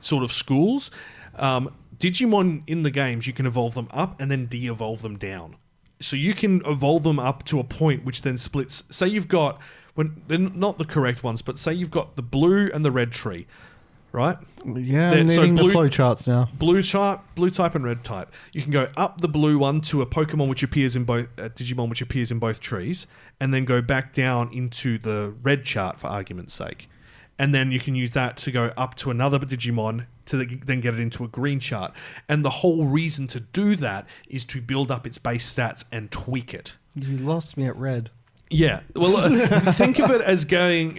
sort of schools. Digimon in the games, you can evolve them up and then de-evolve them down. So you can evolve them up to a point which then splits. Say you've got, they're not the correct ones, but say you've got the blue and the red tree. Right? Yeah, I'm needing the flowcharts now. Blue type and red type. You can go up the blue one to a Pokemon which appears in both Digimon which appears in both trees, and then go back down into the red chart for argument's sake. And then you can use that to go up to another Digimon to then get it into a green chart. And the whole reason to do that is to build up its base stats and tweak it. You lost me at red. Yeah. Well, think of it as going...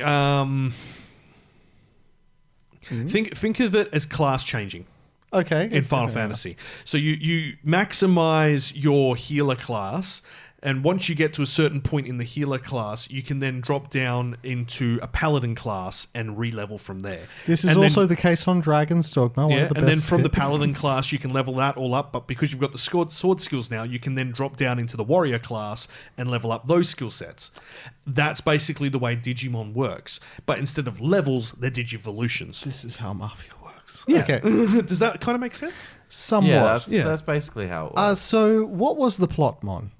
Think of it as class changing. Okay. in Final Fantasy. So you maximize your healer class, and once you get to a certain point in the healer class, you can then drop down into a paladin class and re-level from there. This is And also then, the case on Dragon's Dogma. One of the and then best from the hits. paladin class, you can level that all up. But because you've got the sword skills now, you can then drop down into the warrior class and level up those skill sets. That's basically the way Digimon works. But instead of levels, they're digivolutions. This is how Mafia works. Yeah. Okay. Does that kind of make sense? Somewhat. That's basically how it works. So what was the plot, Mon?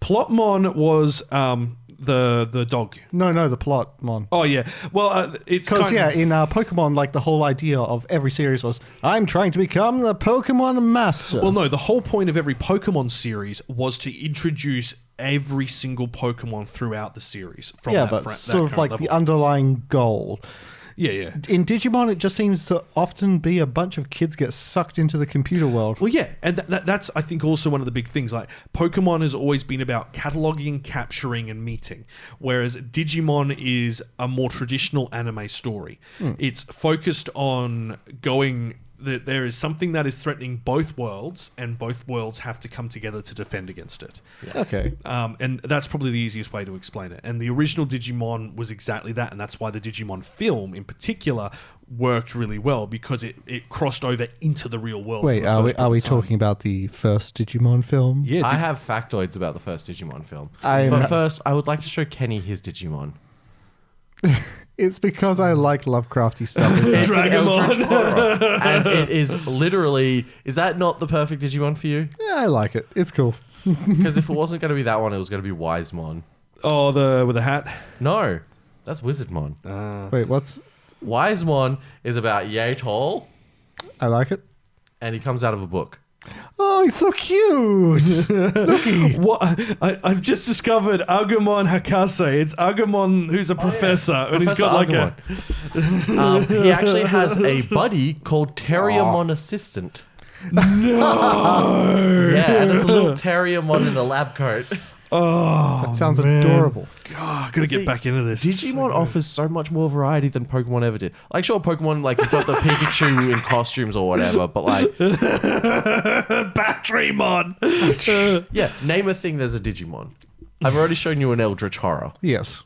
Plotmon was the dog. No, the plot, Mon. Oh yeah. Well, it's Because kind in Pokemon, like the whole idea of every series was, I'm trying to become the Pokemon master. Well, no. The whole point of every Pokemon series was to introduce every single Pokemon throughout the series. From yeah, that but that sort of current like level. the underlying goal. Yeah. In Digimon, it just seems to often be a bunch of kids get sucked into the computer world. Well, yeah, and that's I think also one of the big things. Like Pokemon has always been about cataloging, capturing, and meeting, whereas Digimon is a more traditional anime story. It's focused on going that there is something that is threatening both worlds, and both worlds have to come together to defend against it. Okay. And that's probably the easiest way to explain it. And the original Digimon was exactly that, and that's why the Digimon film, in particular, worked really well, because it crossed over into the real world. Wait, for the first are we time. talking about the first Digimon film? Yeah, I have factoids about the first Digimon film. I'm- But first, I would like to show Kenny his Digimon. It's because I like Lovecrafty stuff. It's an Dragonmon. Eldritch horror. And it is literally... Is that not the perfect Digimon for you? Yeah, I like it. It's cool. Because if it wasn't going to be that one, it was going to be Wisemon. Oh, with the hat. No, that's Wizardmon. Wait, what's... Wisemon is about yay tall, I like it. and he comes out of a book. Oh, it's so cute. What I've just discovered Agumon Hakase. It's Agumon who's a professor, and he's got like Agumon. He actually has a buddy called Terriermon Assistant. No. Yeah, and it's a little Terriermon in a lab coat. That sounds adorable. God, gotta get back into this. Digimon offers so much more variety than Pokemon ever did. Like, sure, Pokemon, like, you've got the Pikachu in costumes or whatever, but like... Batterymon. Yeah, name a thing there's a Digimon. I've already shown you an Eldritch horror. Yes.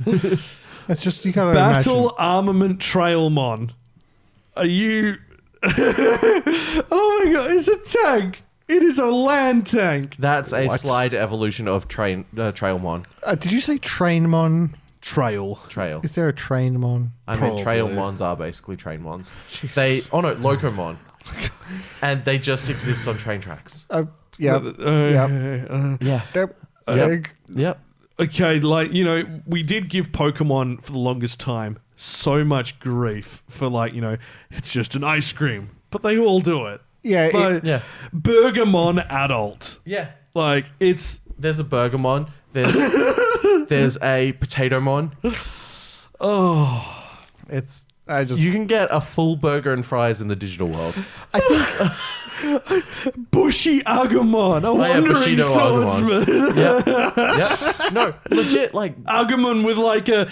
It's just, you gotta Battle imagine. Armament Trailmon. Are you... Oh my god, it's a tank. It is a land tank. That's a What? slide evolution of Trailmon. Did you say Trainmon? Trail. Trail. Is there a Trainmon? I mean, Probably. Trailmons are basically Trainmons. Locomon. And they just exist on train tracks. Yeah. Yep. Yeah. Yep. Yep. Okay, like, you know, we did give Pokemon for the longest time so much grief for, like, you know, it's just an ice cream, but they all do it. Yeah. Like, Yeah. Burgermon adult. Yeah. Like, it's... There's a Burgermon. There's a Potatomon. Oh. It's... I just... You can get a full burger and fries in the digital world. Bushy Agumon, a yeah, wandering Bushido swordsman. Yep. No, legit, like... Agumon with like a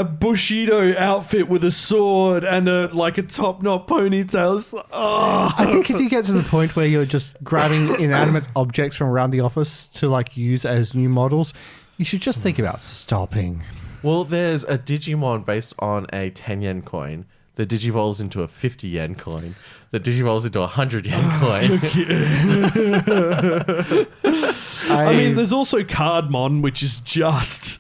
Bushido outfit with a sword and a top-knot ponytail. It's like, oh. I think if you get to the point where you're just grabbing inanimate objects from around the office to like use as new models, you should just think about stopping. Well, there's a Digimon based on a 10 yen coin that digivolves into a 50 yen coin that digivolves into a 100 yen coin. I mean, there's also Cardmon, which is just...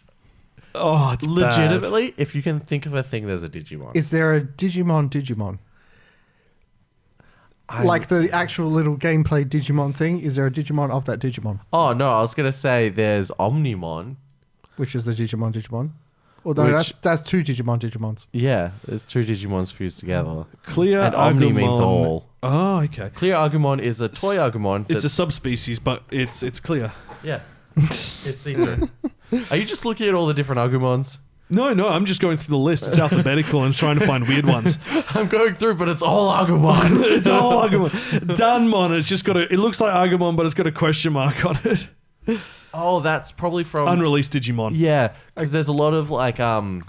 Oh, it's Legitimately, if you can think of a thing, there's a Digimon. Is there a Digimon? Like the actual little gameplay Digimon thing, is there a Digimon of that Digimon? Oh, no, I was going to say there's Omnimon. Which is the Digimon? Although that's two Digimons. Yeah, there's two Digimons fused together. Clear And Omni Agumon. means all. Oh, okay. Clear Agumon is a toy Agumon. It's a subspecies, but it's clear. Yeah. It's see-through. Are you just looking at all the different Agumons? No, I'm just going through the list. It's alphabetical and trying to find weird ones. I'm going through, but it's all Agumon. It's all Agumon. Danmon, it's just got it looks like Agumon, but it's got a question mark on it. Oh, that's probably from... Unreleased Digimon. Yeah, because there's a lot of like drama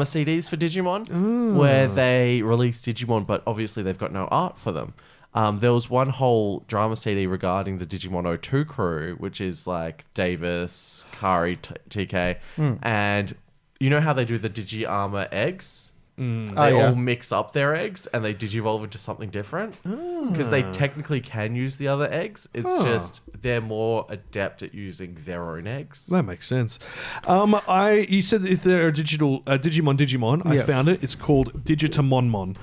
CDs for Digimon where they release Digimon, but obviously they've got no art for them. There was one whole drama CD regarding the Digimon 02 crew, which is like Davis, Kari, TK, and you know how they do the Digi-Armor eggs? They all mix up their eggs and they digivolve into something different because they technically can use the other eggs. It's just they're more adept at using their own eggs. That makes sense. You said that if they're a Digimon. I found it. It's called Digitamon.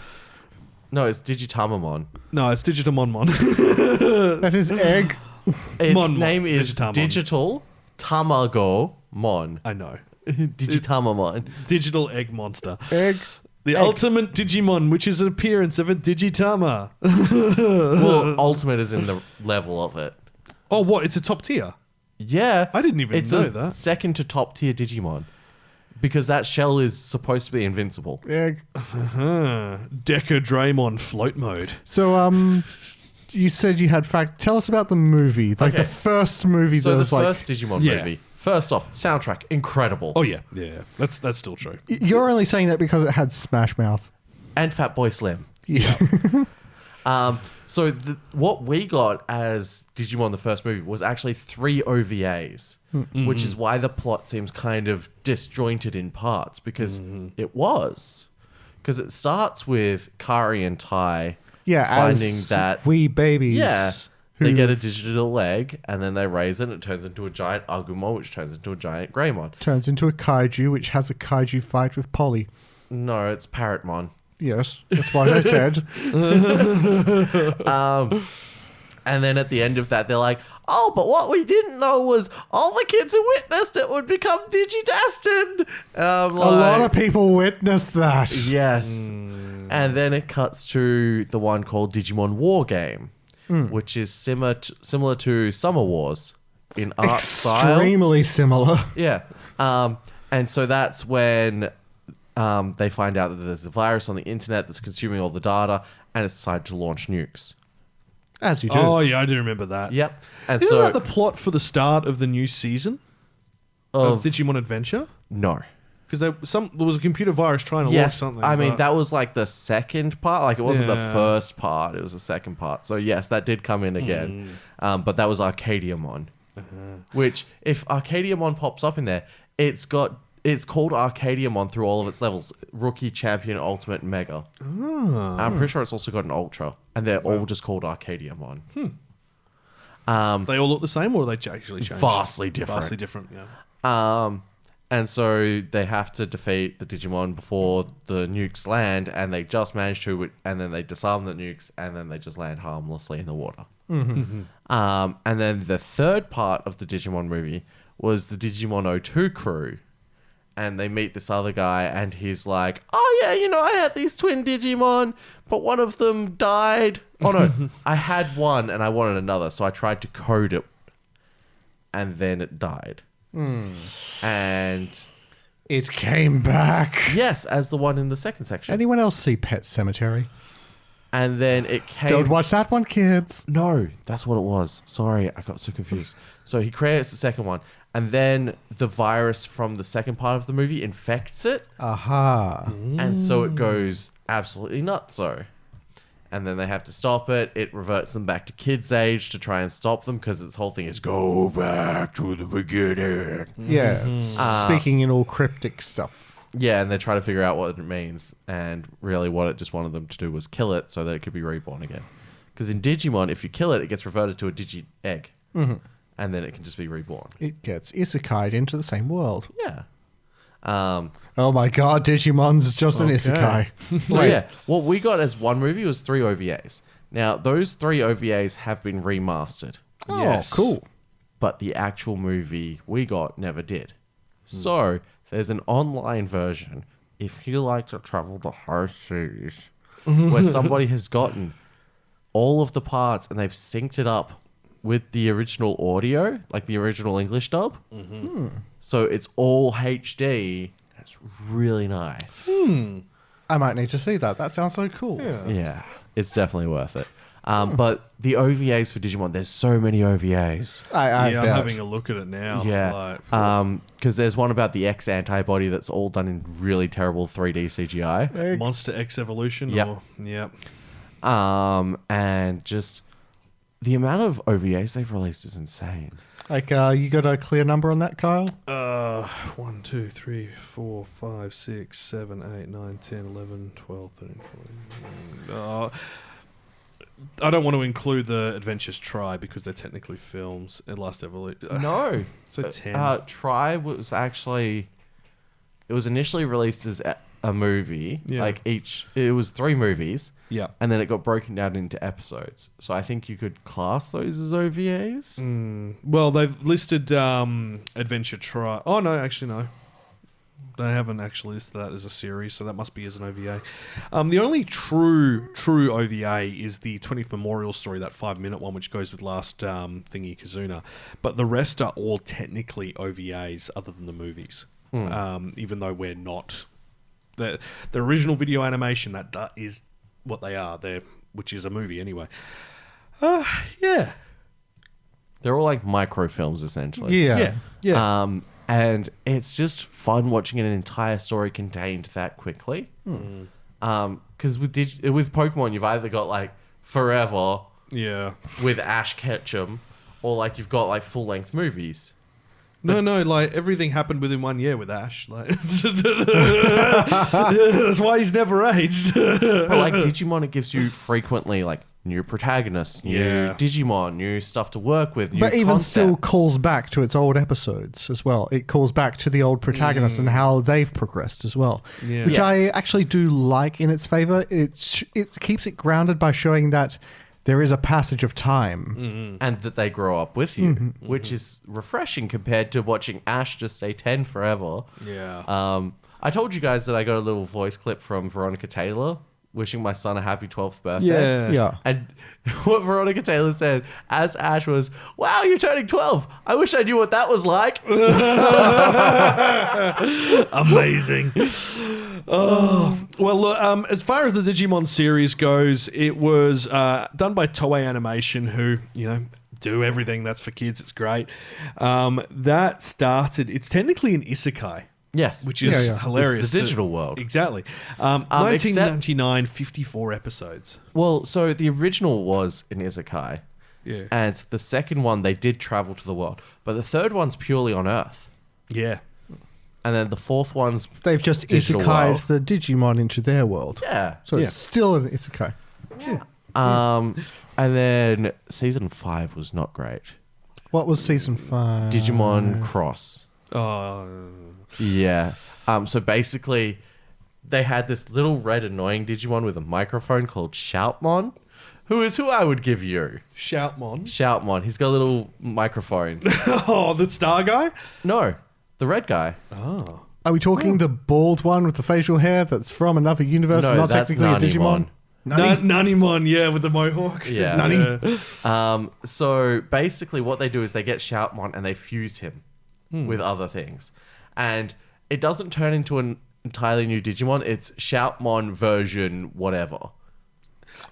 No, it's Digitamamon. No, it's Digitamon. That is egg. Its name is Digitamon. Digital Tamago Mon. I know. Digitamamon. Digital egg monster. Egg. The ultimate Digimon, which is an appearance of a Digitama. Well, ultimate is in the level of it. Oh, what? It's a top tier? Yeah. I didn't even know that. Second to top tier Digimon. Because that shell is supposed to be invincible. Egg. Deca Draymon float mode. So, you said you had tell us about the movie. Like the first movie So that the was like... first Digimon movie. First off, soundtrack, incredible. Oh, yeah. That's still true. You're only saying that because it had Smash Mouth. And Fatboy Slim. Yeah. So what we got as Digimon the first movie was actually 3 OVAs, which is why the plot seems kind of disjointed in parts, because it was. Because it starts with Kari and Tai finding as that... wee babies. Yeah. They get a digital egg, and then they raise it, and it turns into a giant Agumon, which turns into a giant Greymon. Turns into a kaiju, which has a kaiju fight with Polly. No, it's Parrotmon. Yes, that's what I said. And then at the end of that, they're like, oh, but what we didn't know was all the kids who witnessed it would become Digidestined. And I'm like, A lot of people witnessed that. yes. And then it cuts to the one called Digimon War Game, which is similar to Summer Wars in art style. Extremely similar. Yeah. And so that's when they find out that there's a virus on the internet that's consuming all the data, and it's decided to launch nukes. As you do. Oh, yeah, I do remember that. Yep. And Isn't so that the plot for the start of the new season of Digimon Adventure? no. Because there was a computer virus trying to launch Yes, something. I mean but- that was like the second part. Like it wasn't the Yeah. first part; it was the second part. So yes, that did come in again. But that was Arcadiamon, which if Arcadiamon pops up in there, it's called Arcadiamon through all of its levels: Rookie, Champion, Ultimate, Mega. I'm pretty sure it's also got an Ultra, and they're all just called Arcadiamon. They all look the same, or are they actually changed? Vastly different. Vastly different, yeah. And so they have to defeat the Digimon before the nukes land, and they just manage to, and then they disarm the nukes, and then they just land harmlessly in the water. And then the third part of the Digimon movie was the Digimon 02 crew, and they meet this other guy, and he's like, oh yeah, I had these twin Digimon, but one of them died. Oh no, I had one and I wanted another, so I tried to code it, and then it died. And It came back. yes, as the one in the second section. Anyone else see Pet Cemetery? And then it came... Don't watch that one, kids. No, that's what it was. Sorry, I got so confused. So he creates the second one, and then the virus from the second part of the movie infects it, Aha. and so it goes absolutely nutso. And then they have to stop it. It reverts them back to kids' age to try and stop them, because its whole thing is go back to the beginning. Yeah, it's speaking in all cryptic stuff. Yeah, and they try to figure out what it means, and really what it just wanted them to do was kill it so that it could be reborn again. Because in Digimon, if you kill it, it gets reverted to a Digi egg, and then it can just be reborn. It gets isekai'd into the same world. Yeah. Oh my god, Digimon's just an isekai. So yeah, what we got as one movie was 3 OVAs. Now, those 3 OVAs have been remastered. Oh, Yes. cool. But the actual movie we got never did. So, there's an online version, if you like to travel the whole series, where somebody has gotten all of the parts and they've synced it up with the original audio, like the original English dub. So it's all HD. It's really nice. I might need to see that. That sounds so cool. Yeah, it's definitely worth it. But the OVAs for Digimon, there's so many OVAs. I I'm bet. having a look at it now. Yeah. Like, Because there's one about the X antibody that's all done in really terrible 3D CGI. Monster X Evolution. Yep. Or, yep. And just the amount of OVAs they've released is insane. Like, you got a clear number on that, Kyle? 1, 2, 3, 4, 5, 6, 7, 8, 9, 10, 11, 12, 13, 14. I don't want to include the Adventures Try because they're technically films. It Last Evolution. No. So 10. Try was actually... It was initially released as a movie. Yeah. Like it was 3 movies. Yeah. And then it got broken down into episodes. So I think you could class those as OVAs. Well, they've listed Adventure Try. Oh, no, actually, no. They haven't actually listed that as a series, so that must be as an OVA. The only true OVA is the 20th Memorial Story, that 5-minute one, which goes with Last Thingy Kazuna. But the rest are all technically OVAs other than the movies. Even though we're not... The original video animation, that is what they are, which is a movie anyway. Yeah. They're all like microfilms, essentially. Yeah. And it's just fun watching an entire story contained that quickly. Because with Pokemon, you've either got like Forever with Ash Ketchum, or like you've got like full-length movies. No, like everything happened within 1 year with Ash. Like that's why he's never aged. But like Digimon, it gives you frequently like new protagonists, new Digimon, new stuff to work with. New But even still concepts. calls back to its old episodes as well. It calls back to the old protagonists and how they've progressed as well. Yeah. Which Yes. I actually do like in its favor. It keeps it grounded by showing that there is a passage of time. and that they grow up with you, which is refreshing compared to watching Ash just stay 10 forever. Yeah. I told you guys that I got a little voice clip from Veronica Taylor wishing my son a happy 12th birthday. Yeah. And what Veronica Taylor said as Ash was, "Wow, you're turning 12. I wish I knew what that was like." Amazing. Well, look, as far as the Digimon series goes, it was done by Toei Animation, who, do everything that's for kids. It's great. That started, it's technically an isekai. Yes. Which is hilarious. It's the digital world. Exactly. 1999, 54 episodes. Well, so the original was an isekai. Yeah. And the second one, they did travel to the world. But the third one's purely on Earth. Yeah. And then the fourth one's They've just digital world. isekai'd the Digimon into their world. Yeah. So it's still an isekai. And then season 5 was not great. What was season 5? Digimon Cross. Oh. Yeah. So basically, they had this little red annoying Digimon with a microphone called Shoutmon, who I would give you. Shoutmon. Shoutmon. He's got a little microphone. Oh, the star guy? No, the red guy. Oh. Are we talking the bald one with the facial hair that's from another universe No, and not that's technically a Digimon? Nanimon, yeah, with the mohawk. Yeah. Nani? So basically, what they do is they get Shoutmon and they fuse him with other things. And it doesn't turn into an entirely new Digimon. It's Shoutmon version whatever.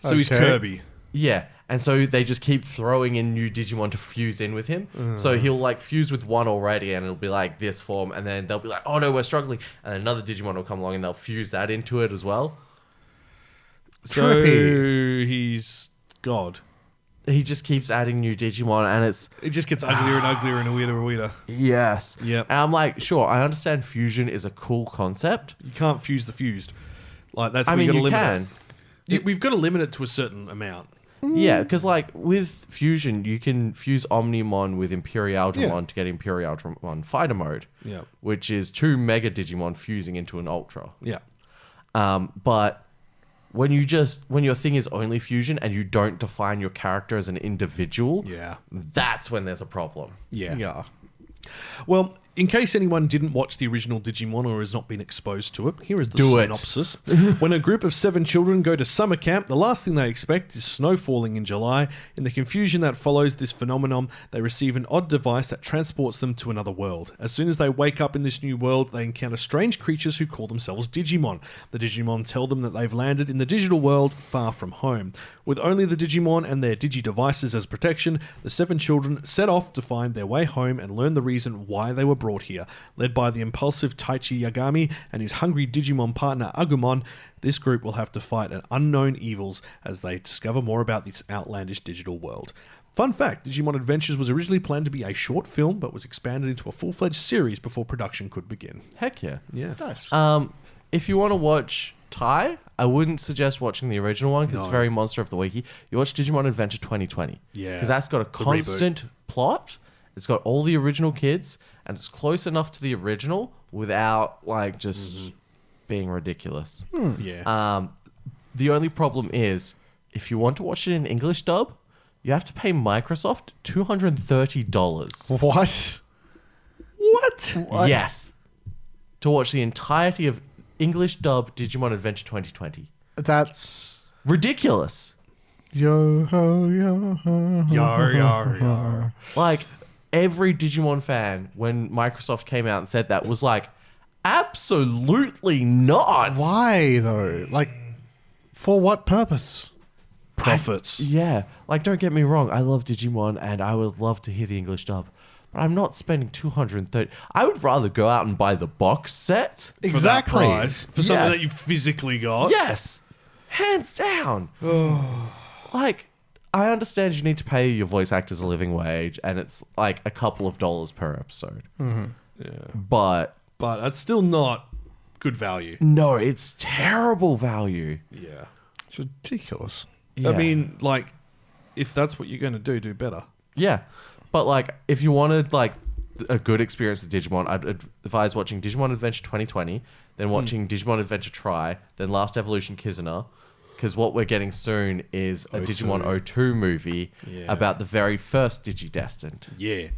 So he's Kirby. Yeah. And so they just keep throwing in new Digimon to fuse in with him. So he'll like fuse with one already and it'll be like this form. And then they'll be like, oh no, we're struggling. And then another Digimon will come along and they'll fuse that into it as well. So Trippy. he's God. He just keeps adding new Digimon and It just gets uglier and uglier and weirder and weirder. Yes. Yep. And I'm like, sure, I understand fusion is a cool concept. You can't fuse the fused. Like that's I where mean, you got to you limit can. it. We've got to limit it to a certain amount. Yeah, because like with fusion, you can fuse Omnimon with Imperialdramon to get Imperialdramon Fighter Mode. Yeah. Which is 2 Mega Digimon fusing into an Ultra. Yeah. But when your thing is only fusion and you don't define your character as an individual, that's when there's a problem. Yeah. Well, in case anyone didn't watch the original Digimon or has not been exposed to it, here is the synopsis. When a group of 7 children go to summer camp, the last thing they expect is snow falling in July. In the confusion that follows this phenomenon, they receive an odd device that transports them to another world. As soon as they wake up in this new world, they encounter strange creatures who call themselves Digimon. The Digimon tell them that they've landed in the digital world far from home. With only the Digimon and their Digi-devices as protection, the 7 children set off to find their way home and learn the reason why they were brought here. Led by the impulsive Taichi Yagami and his hungry Digimon partner Agumon, this group will have to fight an unknown evils as they discover more about this outlandish digital world. Fun fact, Digimon Adventures was originally planned to be a short film, but was expanded into a full-fledged series before production could begin. Heck yeah. Yeah. Nice. If you want to watch Tai, I wouldn't suggest watching the original one because it's very Monster of the Weeky. You watch Digimon Adventure 2020. Yeah. Because that's got a constant plot. It's got all the original kids, and it's close enough to the original without, like, just being ridiculous. Yeah. The only problem is, if you want to watch it in English dub, you have to pay Microsoft $230. What? Yes. To watch the entirety of English dub Digimon Adventure 2020. That's Ridiculous. yo ho yo ho. Yar, yar, yar. Like, every Digimon fan, when Microsoft came out and said that, was like, absolutely not. Why though? Like, for what purpose? Profits. Yeah. Like, don't get me wrong. I love Digimon and I would love to hear the English dub. But I'm not spending $230. I would rather go out and buy the box set. For that Exactly. price, for something Yes. that you physically got. Yes. Hands down. Like, I understand you need to pay your voice actors a living wage and it's like a couple of dollars per episode. Yeah. But But that's still not good value. no, it's terrible value. Yeah. It's ridiculous. Yeah. I mean, like, if that's what you're going to do better. Yeah. But, like, if you wanted, like, a good experience with Digimon, I'd advise watching Digimon Adventure 2020, then watching Digimon Adventure Tri, then Last Evolution Kizuna, because what we're getting soon is a Digimon 02 movie about the very first Digidestined. Yeah.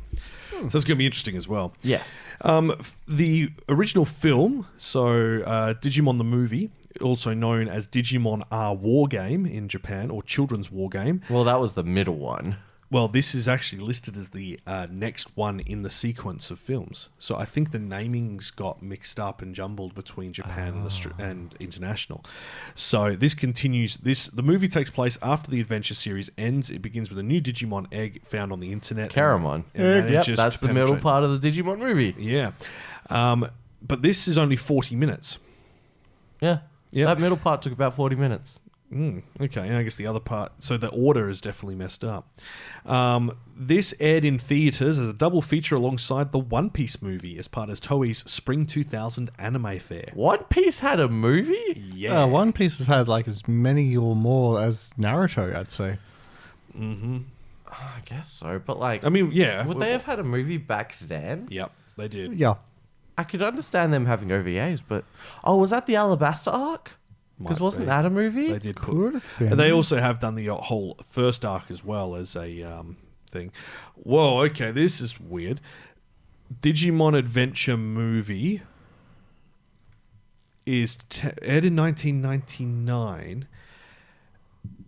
So that's going to be interesting as well. Yes. The original film, so Digimon the movie, also known as Digimon R War Game in Japan, or Children's War Game. Well, that was the middle one. Well, this is actually listed as the next one in the sequence of films. So I think the namings got mixed up and jumbled between Japan and international. So this continues. The movie takes place after the adventure series ends. It begins with a new Digimon egg found on the internet. Caramon. And Yep, manages that's to the middle penetrate. part of the Digimon movie. Yeah. But this is only 40 minutes. Yeah. Yep. That middle part took about 40 minutes. Okay, and I guess the other part... So the order is definitely messed up. This aired in theaters as a double feature alongside the One Piece movie as part of Toei's Spring 2000 Anime Fair. One Piece had a movie? Yeah. One Piece has had like as many or more as Naruto, I'd say. I guess so, but like... I mean, yeah. Would they have had a movie back then? Yep, they did. Yeah. I could understand them having OVAs, but... Oh, was that the Alabasta arc? Because Might wasn't be. that a movie? They did Could have been. And they also have done the whole first arc as well as a thing. Whoa, okay, this is weird. Digimon Adventure movie is aired in 1999.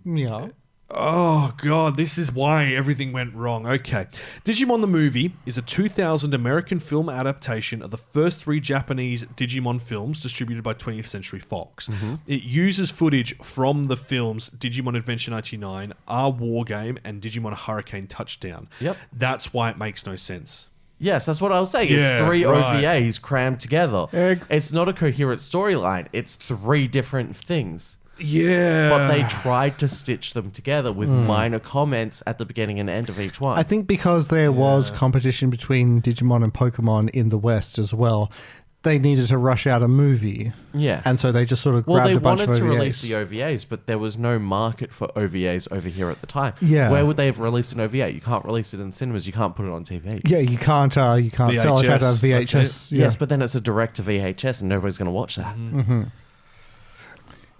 Yeah. Oh, God, this is why everything went wrong. Okay. Digimon the Movie is a 2000 American film adaptation of the first 3 Japanese Digimon films distributed by 20th Century Fox. It uses footage from the films Digimon Adventure 99, Our War Game, and Digimon Hurricane Touchdown. Yep. That's why it makes no sense. Yes, that's what I was saying. Yeah, It's 3 right. OVAs crammed together. Egg. It's not a coherent storyline. It's 3 different things. Yeah. But they tried to stitch them together with minor comments at the beginning and end of each one. I think because there was competition between Digimon and Pokemon in the West as well, they needed to rush out a movie. Yeah. And so they just sort of Well, grabbed they a bunch of wanted OVAs. to release the OVAs, but there was no market for OVAs over here at the time. Yeah. Where would they have released an OVA? You can't release it in cinemas. You can't put it on TV. Yeah, you can't sell it at a VHS, VHS. that's Yeah. Yes, but then it's a direct to VHS, and nobody's going to watch that.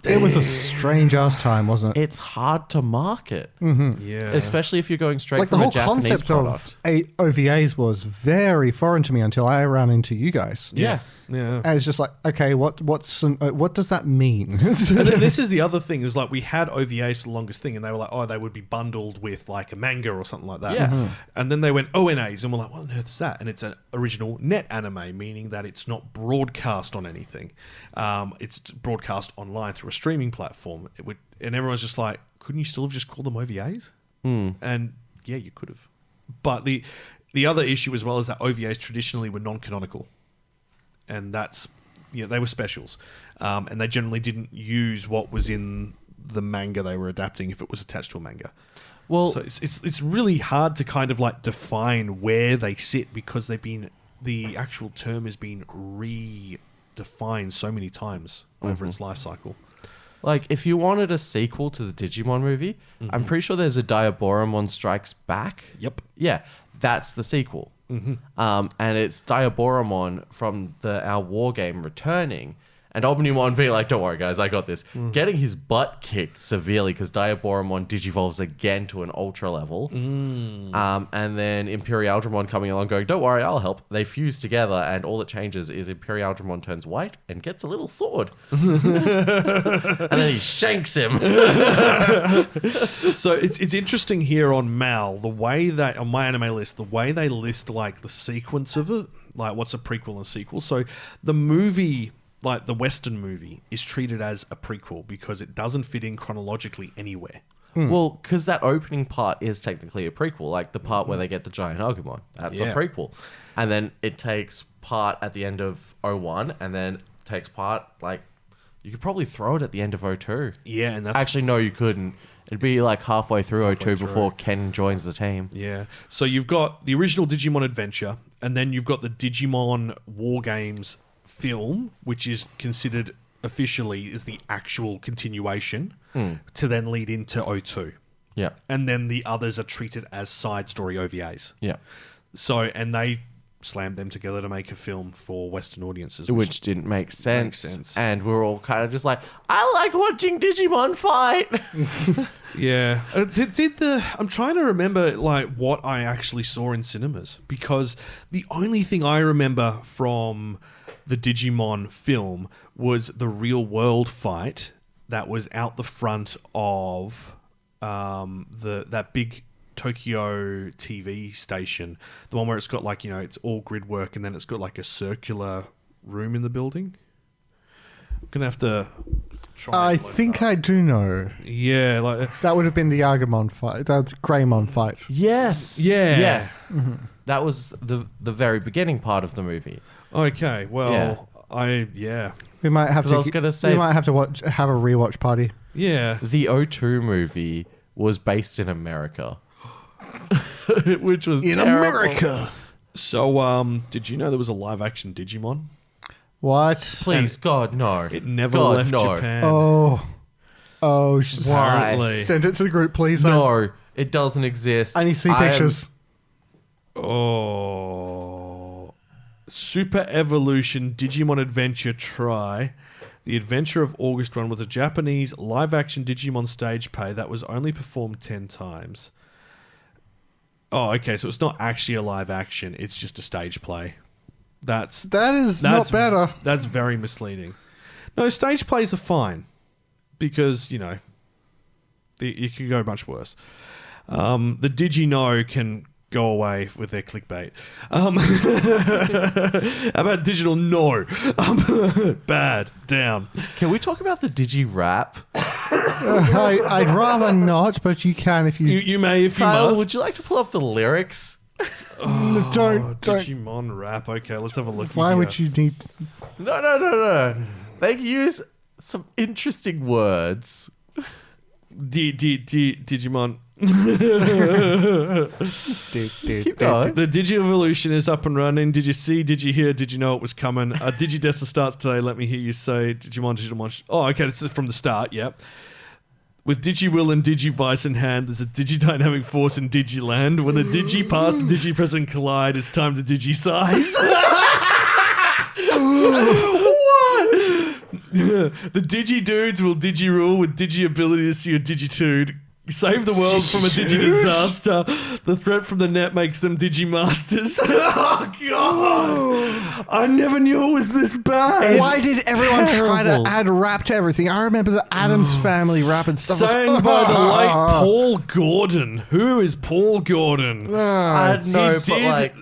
It was a strange ass time, wasn't it? It's hard to market, Yeah. especially if you're going straight Like the from whole a Japanese concept product. of OVAs was very foreign to me until I ran into you guys. Yeah. Yeah. And it's just like, okay, what does that mean? And then this is the other thing is like we had OVAs for the longest thing and they were like, oh, they would be bundled with like a manga or something like that. Yeah. And then they went ONAs and we're like, what on earth is that? And it's an original net anime, meaning that it's not broadcast on anything. It's broadcast online through a streaming platform. And everyone's just like, couldn't you still have just called them OVAs? And yeah, you could have. But the The other issue as well is that OVAs traditionally were non-canonical, and they were specials, and they generally didn't use what was in the manga they were adapting if it was attached to a manga. Well, So it's really hard to kind of like define where they sit because the actual term has been redefined so many times over its life cycle. like, if you wanted a sequel to the Digimon movie, I'm pretty sure there's a Diaboromon Strikes Back. Yep. Yeah, that's the sequel. And it's Diaboromon from our war game returning, and Omnimon being like, don't worry, guys, I got this. Getting his butt kicked severely because Diaboromon digivolves again to an ultra level. And then Imperialdramon coming along going, don't worry, I'll help. They fuse together, and all that changes is Imperialdramon turns white and gets a little sword. And then he shanks him. So it's interesting here on Mal, the way that, on my anime list, the way they list like the sequence of it, like what's a prequel and a sequel. So the movie, like the Western movie, is treated as a prequel because it doesn't fit in chronologically anywhere. Well, because that opening part is technically a prequel, like the part where they get the giant Agumon. That's a prequel. And then it takes part at the end of 01, and then takes part, like, you could probably throw it at the end of 02. Yeah, and that's... Actually, no, you couldn't. It'd be like halfway through 02 before Ken joins the team. Yeah. So you've got the original Digimon Adventure, and then you've got the Digimon War Games film, which is considered officially is the actual continuation to then lead into 02. Yeah. And then the others are treated as side story OVAs. Yeah. So, and they slammed them together to make a film for Western audiences. Which didn't make sense. Makes sense. And we're all kind of just like, I like watching Digimon fight. Yeah. I'm trying to remember like what I actually saw in cinemas, because the only thing I remember from the Digimon film was the real world fight that was out the front of that big Tokyo TV station, the one where it's got like, you know, it's all grid work and then it's got like a circular room in the building. I'm gonna have to try. I think I do know. Yeah, like That would have been the Agumon fight. That's Greymon fight. Yes. Yeah. Yes. That was the very beginning part of the movie. Okay, well, We might have 'Cause to. I was gonna say- we might have to have a rewatch party. yeah. The 02 movie was based in America. Which was In terrible. America. So, did you know there was a live action Digimon? What? Please, God, no. It never God, left no. Japan. Oh. Why? Send it to the group, please. No, it doesn't exist. I need to see pictures. Oh. Super Evolution Digimon Adventure Try. The Adventure of August 1 was a Japanese live-action Digimon stage play that was only performed 10 times. Oh, okay, so it's not actually a live action, it's just a stage play. That is not better. That's very misleading. No, stage plays are fine because, you know, it could go much worse. The Digino can go away with their clickbait. How about Digital? No. Bad. Down. Can we talk about the Digi-Rap? I'd rather not, but you can if you. You may if you Kyle, must. would you like to pull up the lyrics? Don't. Digimon rap. Okay, let's have a look. Why would you need? No. They use some interesting words. Digimon. Keep going. The Digi-Evolution is up and running. Did you see? Did you hear? Did you know it was coming? Digidestined starts today. Let me hear you say Digimon, Digital Mosnters. Oh, okay, this is from the start, yep. With Digiwill and Digivice in hand, there's a Digidynamic force in Digiland. When the Digipass and Digipresent collide, it's time to Digisize. What? The Digi-Dudes will Digi-Rule with Digi-Ability to see a Digitude. Save the world from a Digi-Disaster. The threat from the net makes them Digimasters. Oh, God. I never knew it was this bad. Why did everyone try to terrible. add rap to everything? I remember the Addams Family rap and stuff. Sang by the late Paul Gordon. Who is Paul Gordon? I know, He but did like,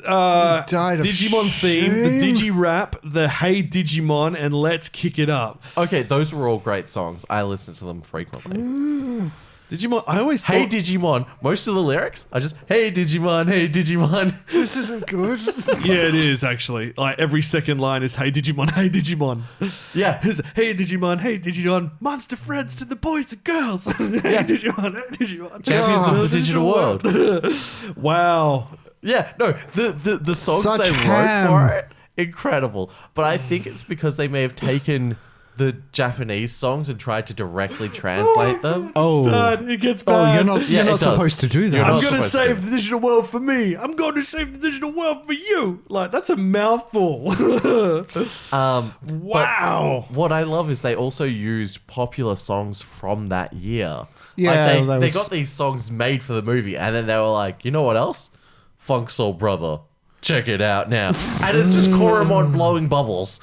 died of Digimon theme, the shame. Digi-Rap, the Hey Digimon, and Let's Kick It Up. okay, those were all great songs. I listen to them frequently. Digimon. I always Hey thought. Digimon. Most of the lyrics are just hey Digimon, hey Digimon. This isn't good. Yeah, it is actually. Like every second line is "Hey Digimon, hey Digimon." Yeah. It's, hey Digimon, hey Digimon, monster friends to the boys and girls. Hey Digimon, hey Digimon. Champions of the digital world. Wow. Yeah, no, the songs Such they ham. wrote for it, incredible. But I think it's because they may have taken the Japanese songs and tried to directly translate them. Oh, It gets bad. you're not Yeah, it does. supposed to do You're that. not I'm going to supposed to. save the digital world for me. I'm going to save the digital world for you. Like, that's a mouthful. Wow. What I love is they also used popular songs from that year. Yeah, like that they was- got these songs made for the movie, and then they were like, you know what else? Funk Soul Brother. Check it out now. And it's just Koromon blowing bubbles.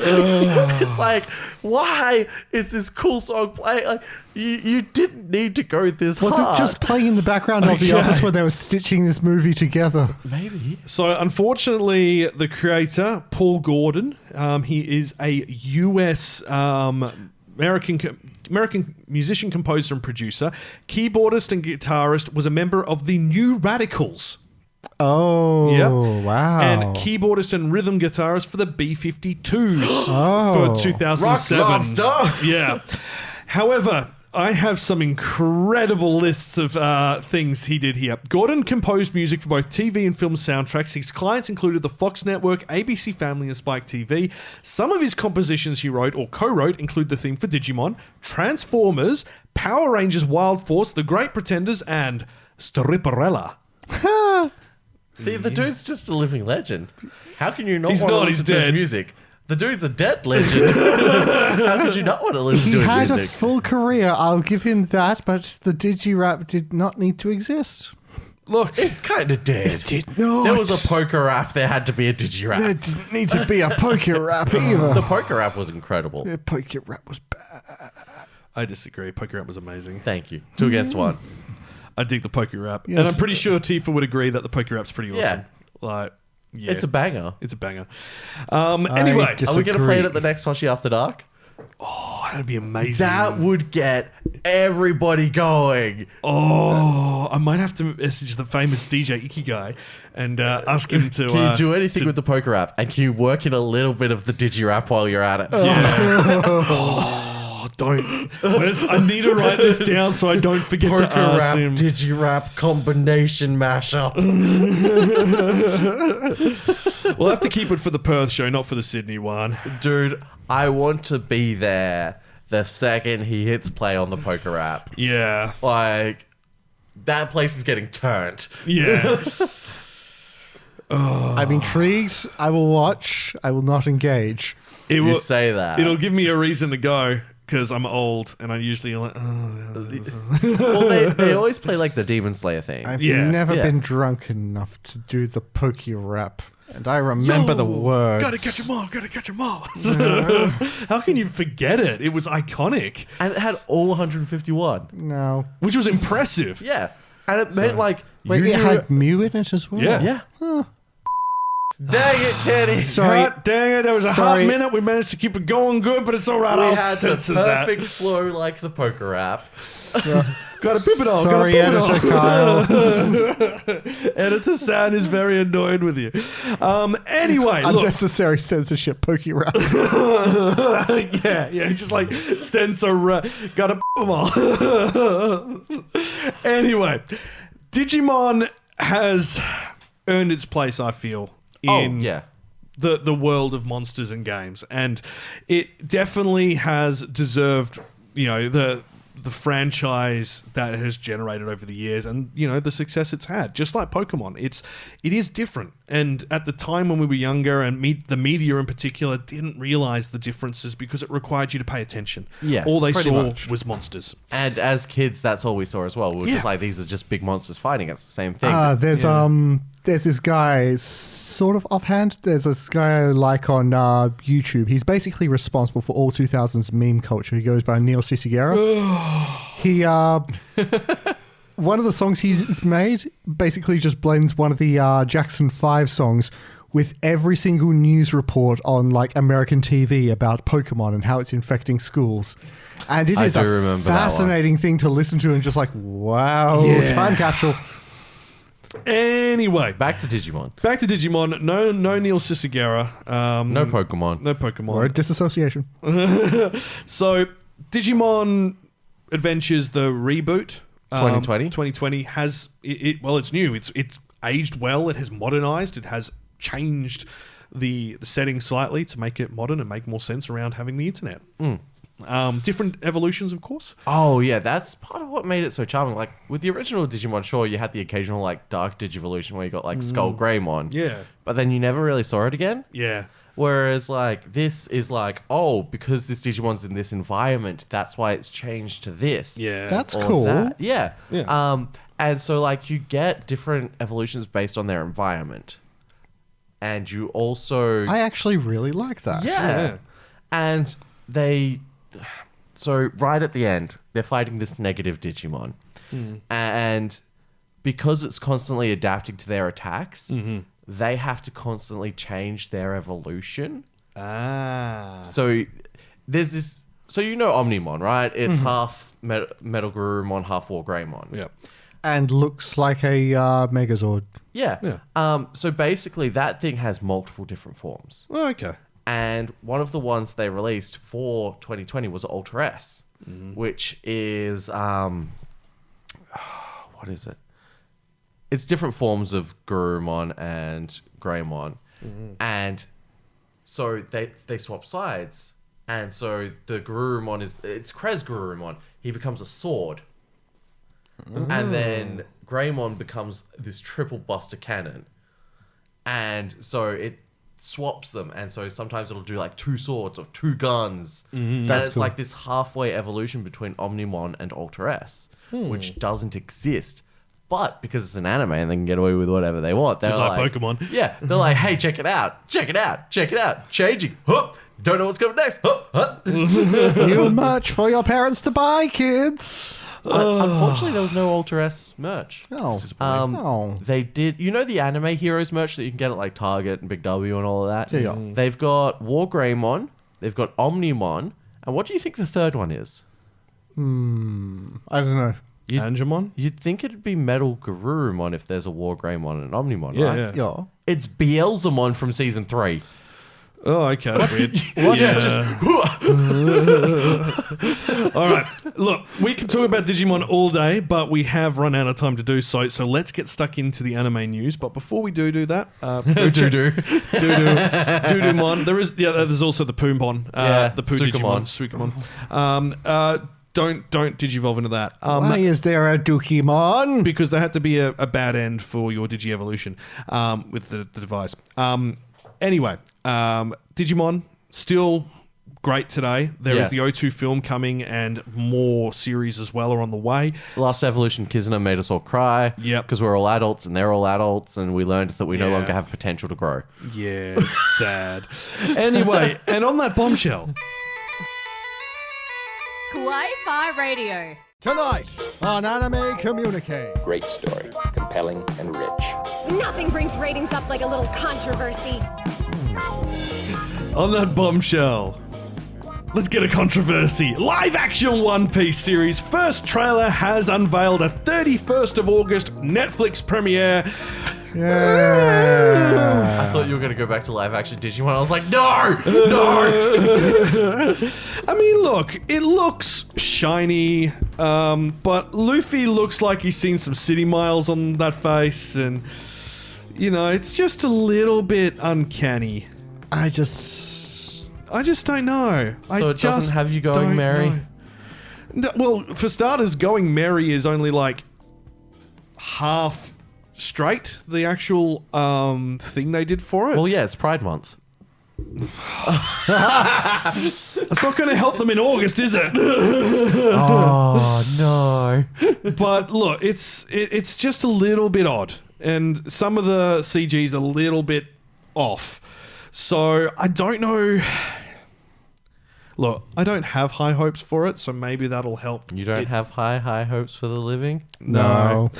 It's like, why is this cool song playing? Like, you didn't need to go this Was hard. it just playing in the background of the Okay. office where they were stitching this movie together? Maybe. So, unfortunately, the creator, Paul Gordon, he is a US American musician, composer, and producer. Keyboardist and guitarist, was a member of the New Radicals. Oh, Yep. wow. And keyboardist and rhythm guitarist for the B-52s Oh. for 2007. Rock Lobster. Yeah. However, I have some incredible lists of things he did here. Gordon composed music for both TV and film soundtracks. His clients included the Fox Network, ABC Family, and Spike TV. Some of his compositions he wrote or co-wrote include the theme for Digimon, Transformers, Power Rangers Wild Force, The Great Pretenders, and Stripperella. See, the dude's just a living legend. How can you not He's want to not, listen he's to his dead. music? The dude's a dead legend. How could you not want to listen He to his had a music? full career, I'll give him that, but the Digirap did not need to exist. Look, It kind of did. Did not. There was a poker rap. There had to be a digirap. There didn't need to be a poker rap either. The poker rap was incredible. The poker rap was bad. I disagree. Poker Rap was amazing. Thank you. 2 against 1. I dig the Poker Rap. Yes. And I'm pretty sure Tifa would agree that the Poker Rap's pretty awesome. Yeah. Like, yeah. It's a banger. It's a banger. Anyway, just- Are we going to play it Disagree. at the next Hoshi After Dark? oh, that'd be amazing. That would get everybody going. Oh, I might have to message the famous DJ Icky guy and ask him to. Can you do anything with the poker rap? And can you work in a little bit of the digirap while you're at it? Oh, don't. I need to write this down so I don't forget Poker to ask rap, him. digirap combination mashup. We'll have to keep it for the Perth show, not for the Sydney one. Dude, I want to be there the second he hits play on the poker rap. Yeah. Like, that place is getting turned. Yeah. I'm intrigued. I will watch. I will not engage. It You will say that. It'll give me a reason to go because I'm old and I usually like. Well, they always play like the Demon Slayer theme. I've Yeah. never Yeah. been drunk enough to do the poker rap, and I remember the words. Gotta catch 'em all. Gotta catch 'em all. How can you forget it? It was iconic, And it had all 151. No. which was impressive. Yeah. And it meant like... Wait, you it knew had Mew in it as well? Yeah. Yeah. Dang it, Kenny. Sorry. God dang it! There was a Sorry. hot minute. We managed to keep it going good, but it's all right. We I'll had the censor that. perfect flow like the poker rap. So, Gotta beep it all. sorry, gotta beep editor it all. Kyle. Editor San is very annoyed with you. Anyway, look. Unnecessary censorship poker rap. yeah, just like censor. Gotta them all. Anyway, Digimon has earned its place, I feel, in yeah. the world of monsters and games, and it definitely has deserved, the franchise that it has generated over the years, and the success it's had. Just like Pokemon, it is different. And at the time when we were younger, and the media in particular didn't realize the differences because it required you to pay attention. Yes, all they pretty saw much. was monsters. And as kids, that's all we saw as well. We were Yeah. just like, these are just big monsters fighting. It's the same thing. There's this guy, sort of offhand. There's this guy I like on YouTube. He's basically responsible for all 2000s meme culture. He goes by Neil Cicigera. He one of the songs he's made basically just blends one of the Jackson 5 songs with every single news report on like American TV about Pokemon and how it's infecting schools. And it is a fascinating thing to listen to and just like, wow, time capsule. Anyway, Back to Digimon. No Neil Cicigera. No Pokemon. No Pokemon. Or disassociation. So, Digimon Adventures, the reboot, 2020 has well, it's new. It's aged well. It has modernized. It has changed the settings slightly to make it modern and make more sense around having the internet. Different evolutions, of course. Oh yeah, that's part of what made it so charming. Like with the original Digimon, sure, you had the occasional like dark Digivolution where you got like Skull Greymon. Yeah. But then you never really saw it again. Yeah. Whereas like this is like, oh, because this Digimon's in this environment, that's why it's changed to this. Yeah. That's Or cool. that. Yeah. And so like you get different evolutions based on their environment. And you also I actually really like that. Yeah. And so right at the end, they're fighting this negative Digimon. And because it's constantly adapting to their attacks, they have to constantly change their evolution. So there's this... So you know Omnimon, right? It's half Metal Garurumon, half War Greymon. Yep. And looks like a Megazord. Yeah. So basically that thing has multiple different forms. Oh, okay. And one of the ones they released for 2020 was Ultra S, which is what is it? It's different forms of Garurumon and Greymon, and so they swap sides, and so the Garurumon it's Krez Garurumon. He becomes a sword, and then Greymon becomes this triple buster cannon, and so it swaps them, and so sometimes it'll do like 2 swords or 2 guns. And it's like this halfway evolution between Omnimon and Ultra S, which doesn't exist. But because it's an anime and they can get away with whatever they want, they're Just like Pokemon. Yeah, they're like, hey, check it out, changing, hup, don't know what's coming next, hup, hup. New merch for your parents to buy, kids. Unfortunately, there was no Ultra S merch. Oh. They did, you know the Anime Heroes merch that you can get at like Target and Big W and all of that? Yeah. They've got War Greymon, they've got Omnimon, and what do you think the third one is? I don't know. Angemon? You'd think it'd be Metal Garurumon if there's a War Greymon and an Omnimon, right? Yeah. It's Beelzemon from Season 3. Oh, okay. That's weird. All right. Look, we can talk about Digimon all day, but we have run out of time to do so. So let's get stuck into the anime news. But before we do that, Doodoo-mon. There's also the Poomon. The Poo Digimon. Suikamon. Don't digivolve into that. Why is there a Dukimon? Because there had to be a bad end for your Digi-evolution with the device. Anyway, Digimon, still great today. There is the O2 film coming and more series as well are on the way. Last Evolution Kizuna made us all cry. Yep. Because we're all adults and they're all adults and we learned that we no longer have potential to grow. Yeah, it's sad. Anyway, and on that bombshell... Kawaii-Fi Radio. Tonight on Anime Communique. Great story, compelling and rich. Nothing brings ratings up like a little controversy. On that bombshell, let's get a controversy. Live action One Piece series first trailer has unveiled a 31st of August Netflix premiere. Yeah. I thought you were going to go back to live action Digimon. I was like, no. I mean, look, it looks shiny, but Luffy looks like he's seen some city miles on that face, and, you know, it's just a little bit uncanny. I just don't know. So it doesn't have you going merry? No, well, for starters, going merry is only like half straight, the actual thing they did for it. Well, yeah, it's Pride Month. It's not going to help them in August, is it? Oh, no. But look, it's just a little bit odd, and some of the CG's a little bit off. So I don't know. Look, I don't have high hopes for it, so maybe that'll help. You don't have high hopes for the living? No.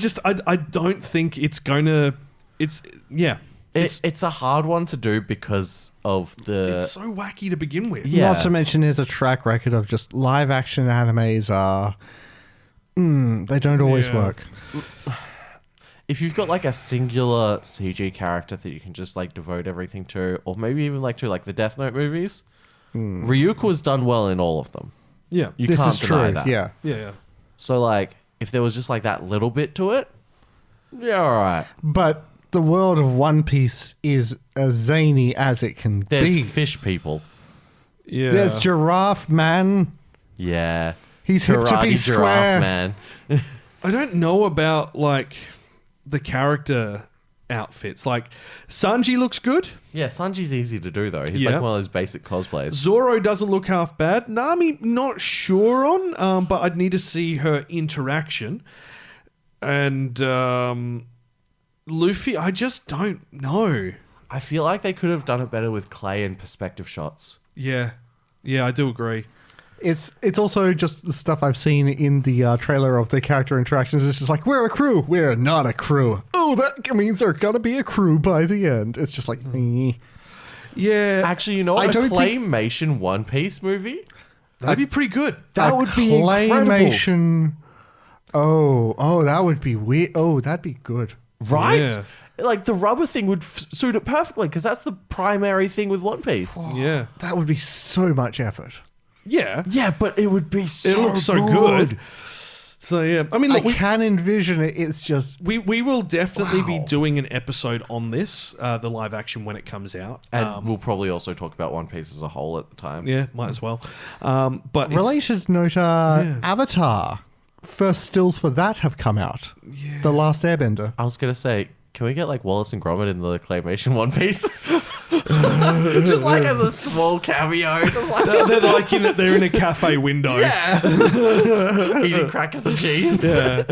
I don't think it's gonna It's It's a hard one to do because of the... It's so wacky to begin with. Yeah. Not to mention there's a track record of just live action animes are... they don't always work. If you've got like a singular CG character that you can just like devote everything to, or maybe even like to like the Death Note movies, Ryuk was done well in all of them. Yeah. You This can't is deny true. that. Yeah. So like, if there was just like that little bit to it, yeah, all right. But the world of One Piece is as zany as it can There's be. fish people. Yeah. There's Giraffe Man. Yeah. He's hip to be Karate square. giraffe, man. I don't know about like the character outfits. Like Sanji looks good. Yeah, Sanji's easy to do though. He's Yeah. like one of those basic cosplays. Zoro doesn't look half bad. Nami, not sure on, but I'd need to see her interaction. And Luffy, I just don't know. I feel like they could have done it better with clay and perspective shots. Yeah, I do agree. It's also just the stuff I've seen in the trailer of the character interactions. It's just like, we're a crew. We're not a crew. Oh, that means they're going to be a crew by the end. It's just like, Yeah, Actually, you know I what? A don't think- claymation One Piece movie? that'd be pretty good. That would be incredible. claymation. Oh, that would be weird. Oh, that'd be good. Right? Yeah. Like the rubber thing would suit it perfectly because that's the primary thing with One Piece. Yeah, That would be so much effort. yeah. Yeah, but it would be so It looks so good. So yeah, I mean, I look, can envision it. It's just we will definitely be Wow. doing an episode on this, the live action when it comes out. And we'll probably also talk about One Piece as a whole at the time. Yeah, might as well. But it's- related note. Avatar. First stills for that have come out. Yeah. The Last Airbender. I was going to say, can we get like Wallace and Gromit in the claymation One Piece? Just like as a small cameo. Just like they're like they're in a cafe window. Yeah. Eating crackers and cheese. Yeah.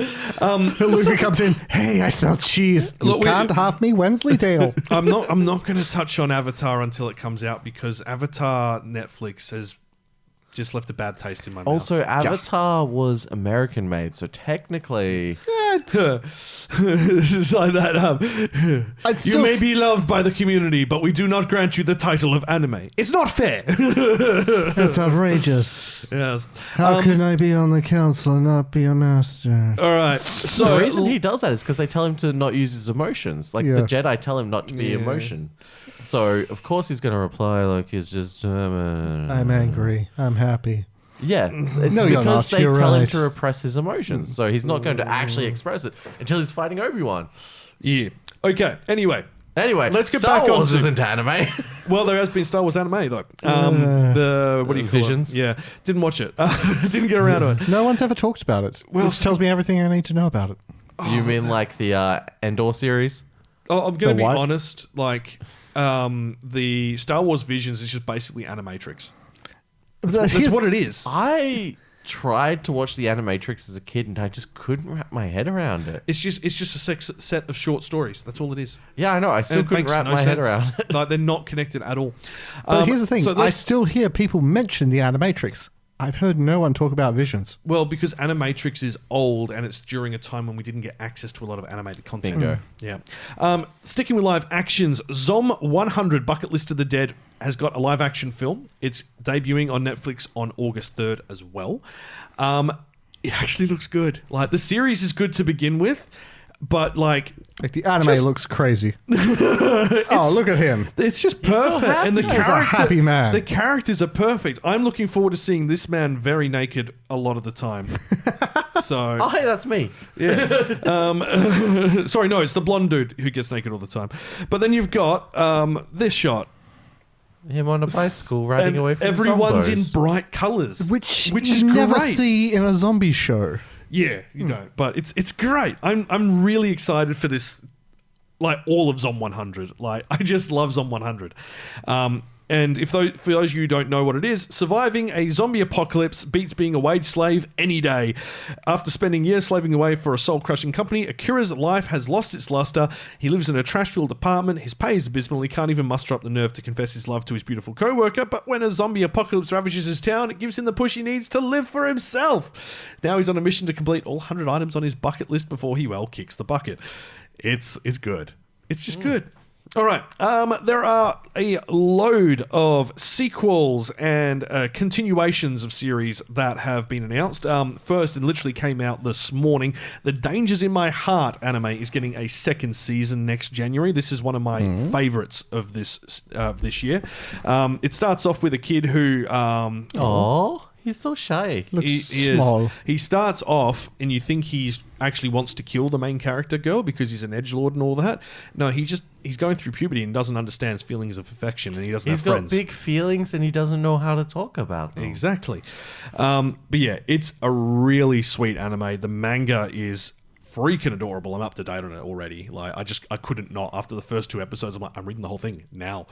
Luffy comes in. Hey, I smell cheese. You Look, we- can't have me, Wensleydale. I'm not going to touch on Avatar until it comes out because Avatar Netflix has just left a bad taste in my mouth. Also, Avatar was American made, so technically... It's like that. You may be loved by the community, but we do not grant you the title of anime. It's not fair. That's outrageous. Yes. How can I be on the council and not be a master? All right. So the reason he does that is because they tell him to not use his emotions. Like, Yeah. the Jedi tell him not to be emotion. So, of course, he's going to reply like he's just... I'm angry. I'm happy. Yeah, it's No, you're because not. they You're tell him right. to repress his emotions. So he's not going to actually express it until he's fighting Obi-Wan. yeah. Okay. Anyway, Anyway, Let's get Star back Wars onto- isn't anime. well, there has been Star Wars anime though. The what do you call Visions? it? Yeah, didn't watch it. Didn't get around to it. No one's ever talked about it. Which tells me everything I need to know about it. You mean like the Endor series? Oh, I'm going to The be what? honest. Like, the Star Wars Visions is just basically Animatrix. That's what it is. I tried to watch the Animatrix as a kid and I just couldn't wrap my head around it. It's just a set of short stories. That's all it is. Yeah, I know. I still And it couldn't makes wrap no my head sense. around it. Like, they're not connected at all. But here's the thing. So I let's- still hear people mention the Animatrix. I've heard no one talk about Visions. Well, because Animatrix is old and it's during a time when we didn't get access to a lot of animated content. Bingo. Yeah. Sticking with live actions, Zom 100 Bucket List of the Dead has got a live action film. It's debuting on Netflix on August 3rd as well. It actually looks good. Like, the series is good to begin with, but like The anime Just- looks crazy. Oh, look at him. it's just perfect, and the He's a character, happy man. the characters are perfect. I'm looking forward to seeing this man very naked a lot of the time. So Oh, hey, that's me. sorry, no, it's the blonde dude who gets naked all the time. But then you've got this shot, Him on a bicycle riding and away from everyone's in zombos. bright colours, Which is you never great. see in a zombie show. Yeah, you don't. But it's great. I'm really excited for this. Like, all of Zom 100. Like, I just love Zom 100. And for those of you who don't know what it is, surviving a zombie apocalypse beats being a wage slave any day. After spending years slaving away for a soul-crushing company, Akira's life has lost its luster. He lives in a trash-filled apartment. His pay is abysmal. He can't even muster up the nerve to confess his love to his beautiful co-worker. But when a zombie apocalypse ravages his town, it gives him the push he needs to live for himself. Now he's on a mission to complete all 100 items on his bucket list before he, well, kicks the bucket. It's good. It's just good. All right. There are a load of sequels and continuations of series that have been announced. First, and literally came out this morning, The Dangers in My Heart anime is getting a second season next January. This is one of my favorites of this year. It starts off with a kid who... he's so shy. Looks small. He starts off, and you think he's actually wants to kill the main character girl because he's an edgelord and all that. No, he's going through puberty and doesn't understand his feelings of affection, and he doesn't have friends. He's got big feelings, and he doesn't know how to talk about them. Exactly. But yeah, it's a really sweet anime. The manga is freaking adorable. I'm up to date on it already. Like I couldn't not after the first 2 episodes. I'm like, I'm reading the whole thing now,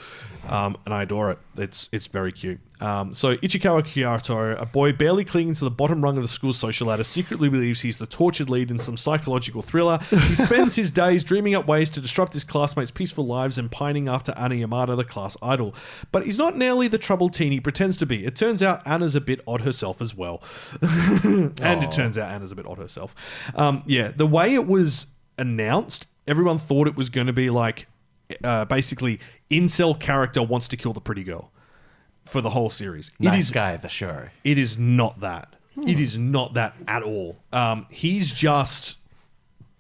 and I adore it. It's very cute. So Ichikawa Kyoto, a boy barely clinging to the bottom rung of the school's social ladder, secretly believes he's the tortured lead in some psychological thriller. He spends his days dreaming up ways to disrupt his classmates' peaceful lives and pining after Anna Yamada, the class idol. But he's not nearly the troubled teen he pretends to be. It turns out Anna's a bit odd herself as well. It turns out Anna's a bit odd herself. The way it was announced, everyone thought it was going to be like basically incel character wants to kill the pretty girl for the whole series. Nice guy, the show. It is not that. It is not that at all. He's just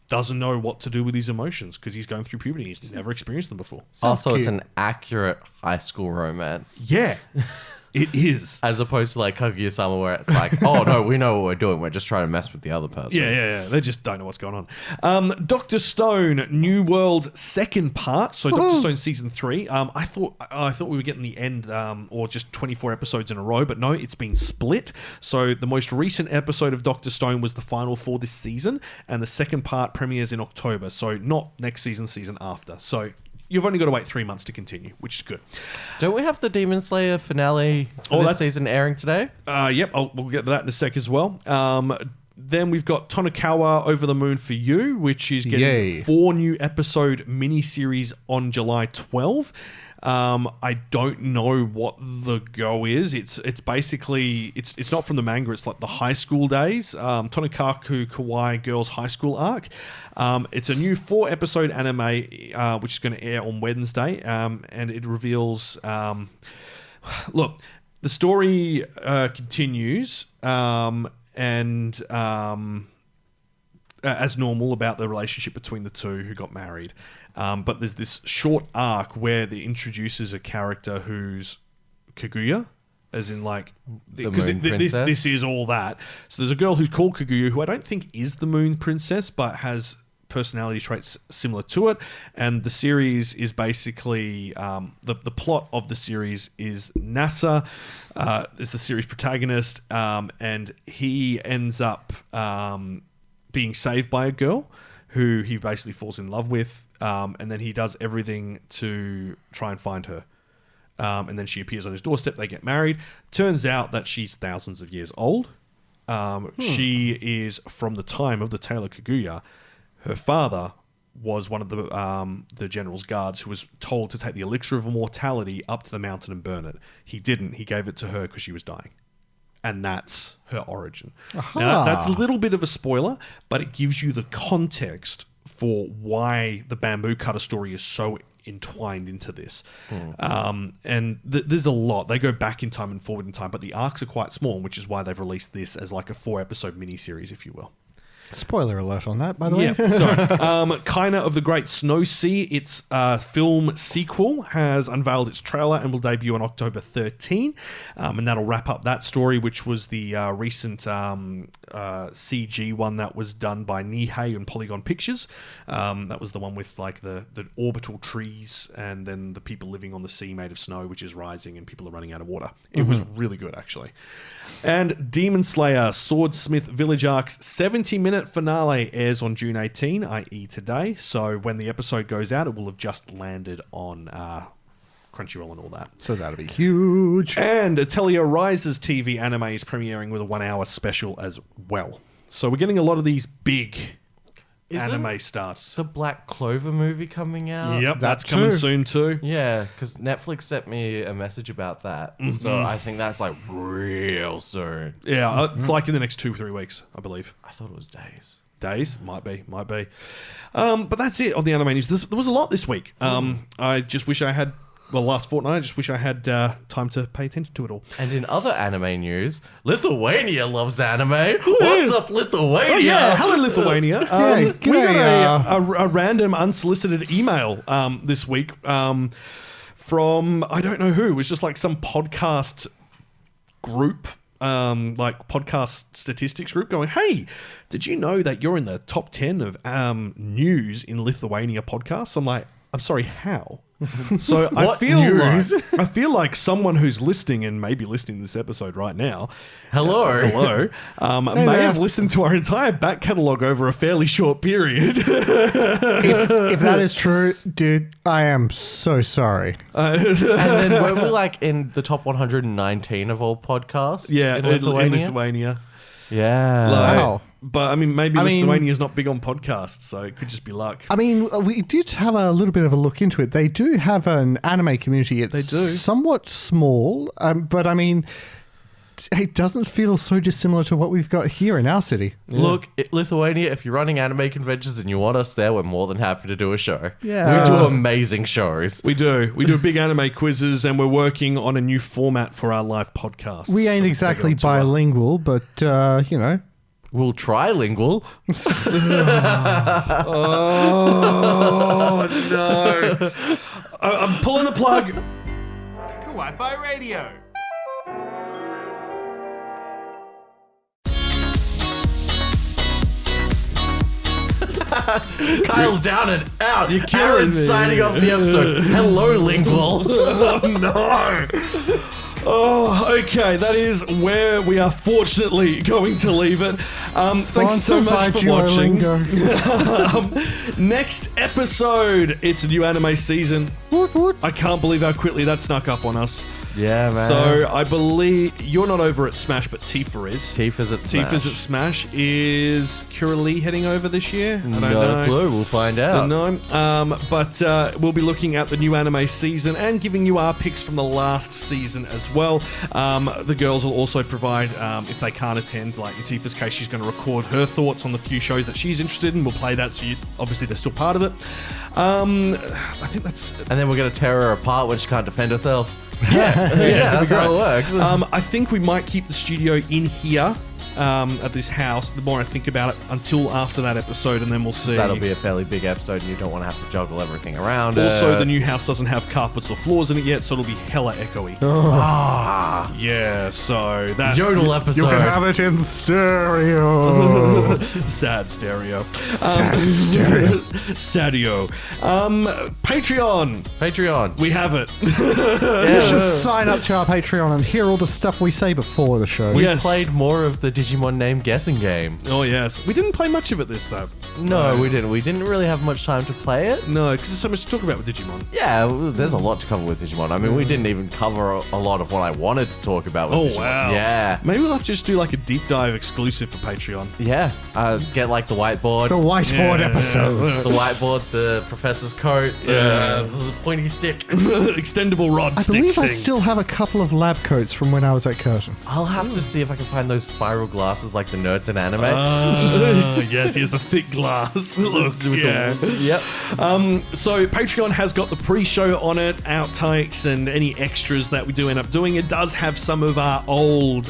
doesn't know what to do with his emotions because he's going through puberty. He's never experienced them before. Also, it's an accurate high school romance. Yeah. It is. As opposed to like Kaguya-sama where it's like, oh no, we know what we're doing. We're just trying to mess with the other person. Yeah. They just don't know what's going on. Dr. Stone, New World's second part. So Dr. Stone season 3. I thought we were getting the end or just 24 episodes in a row, but no, it's been split. So the most recent episode of Dr. Stone was the final for this season, and the second part premieres in October. So not next season, season after. So you've only got to wait 3 months to continue, which is good. Don't we have the Demon Slayer finale for this season airing today? Yep, we'll get to that in a sec as well. Then we've got Tonikawa Over the Moon for You, which is getting 4 new episode miniseries on July 12. I don't know what the go is. It's basically it's not from the manga. It's like the high school days. Tonikaku Kawaii Girls High School arc. It's a new 4 episode anime which is going to air on Wednesday, and it reveals. Look, the story continues, and as normal about the relationship between the two who got married. But there's this short arc where it introduces a character who's Kaguya, as in like... Because this is all that. So there's a girl who's called Kaguya, who I don't think is the Moon Princess, but has personality traits similar to it. And the series is basically... the plot of the series is NASA is the series protagonist, and he ends up being saved by a girl who he basically falls in love with. And then he does everything to try and find her. And then she appears on his doorstep. They get married. Turns out that she's thousands of years old. She is from the time of the Tale of Kaguya. Her father was one of the general's guards who was told to take the elixir of immortality up to the mountain and burn it. He didn't. He gave it to her because she was dying. And that's her origin. Now, that's a little bit of a spoiler, but it gives you the context for why the bamboo cutter story is so entwined into this. And there's a lot. They go back in time and forward in time, but the arcs are quite small, which is why they've released this as like a 4-episode miniseries, if you will. Spoiler alert on that, by the way. Yeah, sorry. Kaina of the Great Snow Sea, its film sequel, has unveiled its trailer and will debut on October 13. And that'll wrap up that story, which was the recent CG one that was done by Nihei and Polygon Pictures. That was the one with like the orbital trees and then the people living on the sea made of snow, which is rising and people are running out of water. It was really good, actually. And Demon Slayer Swordsmith Village Arc's 70-minute finale airs on June 18, i.e. today. So when the episode goes out, it will have just landed on Crunchyroll and all that. So that'll be huge. And Atelier Rise's TV anime is premiering with a 1-hour special as well. So we're getting a lot of these big anime starts. The Black Clover movie coming out? Yep, that's coming soon too. Yeah, because Netflix sent me a message about that. So I think that's like real soon. Yeah, it's like in the next 2-3 weeks, I believe. I thought it was days. days. Might be. But that's it on the anime news. There was a lot this week. I just wish I had... Well, last fortnight, I just wish I had time to pay attention to it all. And in other anime news, Lithuania loves anime. What's up, Lithuania? Oh, yeah. Hello, Lithuania. We got a random unsolicited email this week from, I don't know who. It was just like some podcast group, like podcast statistics group going, hey, did you know that you're in the top 10 of news in Lithuania podcasts? I'm like, I'm sorry, how? So I feel like someone who's listening and maybe listening to this episode right now, may have listened to our entire back catalogue over a fairly short period. If that is true, dude, I am so sorry. And then were we like in the top 119 of all podcasts? Yeah, in Lithuania. Yeah. Wow. But I mean, maybe Lithuania's not big on podcasts, so it could just be luck. I mean, we did have a little bit of a look into it. They do have an anime community. It's somewhat small, but I mean, it doesn't feel so dissimilar to what we've got here in our city. Yeah. Look, Lithuania, if you're running anime conventions and you want us there, we're more than happy to do a show. Yeah. We do amazing shows. We do big anime quizzes, and we're working on a new format for our live podcast. We ain't exactly bilingual, but, you know. We'll trilingual. Oh, no. I'm pulling the plug. Kawaii-Fi Radio. Kyle's down and out. Aaron's signing off the episode. Hello, lingual. Oh, no. Oh, okay. That is where we are fortunately going to leave it. Thanks so much for watching. Next episode, it's a new anime season. I can't believe how quickly that snuck up on us. Yeah, man. So I believe you're not over at Smash, but Tifa is. Tifa's at Smash. Is Kira Lee heading over this year? I don't know. Not a clue. We'll find out. Don't know. But we'll be looking at the new anime season and giving you our picks from the last season as well. The girls will also provide, if they can't attend, like in Tifa's case, she's going to record her thoughts on the few shows that she's interested in. We'll play that, so obviously they're still part of it. I think that's... And then we're going to tear her apart when she can't defend herself. Yeah, that's how it works. I think we might keep the studio in here at this house, the more I think about it, until after that episode, and then we'll see. That'll be a fairly big episode, and you don't want to have to juggle everything around. Also, the new house doesn't have carpets or floors in it yet, so it'll be hella echoey. Yeah, so that's... Yodel episode. You can have it in stereo. Sad stereo. Sad stereo. Sadio. Patreon. We have it. You should sign up to our Patreon and hear all the stuff we say before the show. We played more of the Digimon name guessing game. Oh, yes. We didn't play much of it this, though. No, we didn't. We didn't really have much time to play it. No, because there's so much to talk about with Digimon. Yeah, there's a lot to cover with Digimon. I mean, we didn't even cover a lot of what I wanted to talk about with Digimon. Oh, wow. Yeah. Maybe we'll have to just do like a deep dive exclusive for Patreon. Yeah. Get like the whiteboard. The whiteboard episodes. The whiteboard, the professor's coat, the pointy stick. Extendable rod stick I believe thing. I still have a couple of lab coats from when I was at Curtin. I'll have to see if I can find those spiral glasses like the nerds in anime. Yes, he has the thick glass. Look, yeah. Yep. So Patreon has got the pre-show on it, outtakes, and any extras that we do end up doing. It does have some of our old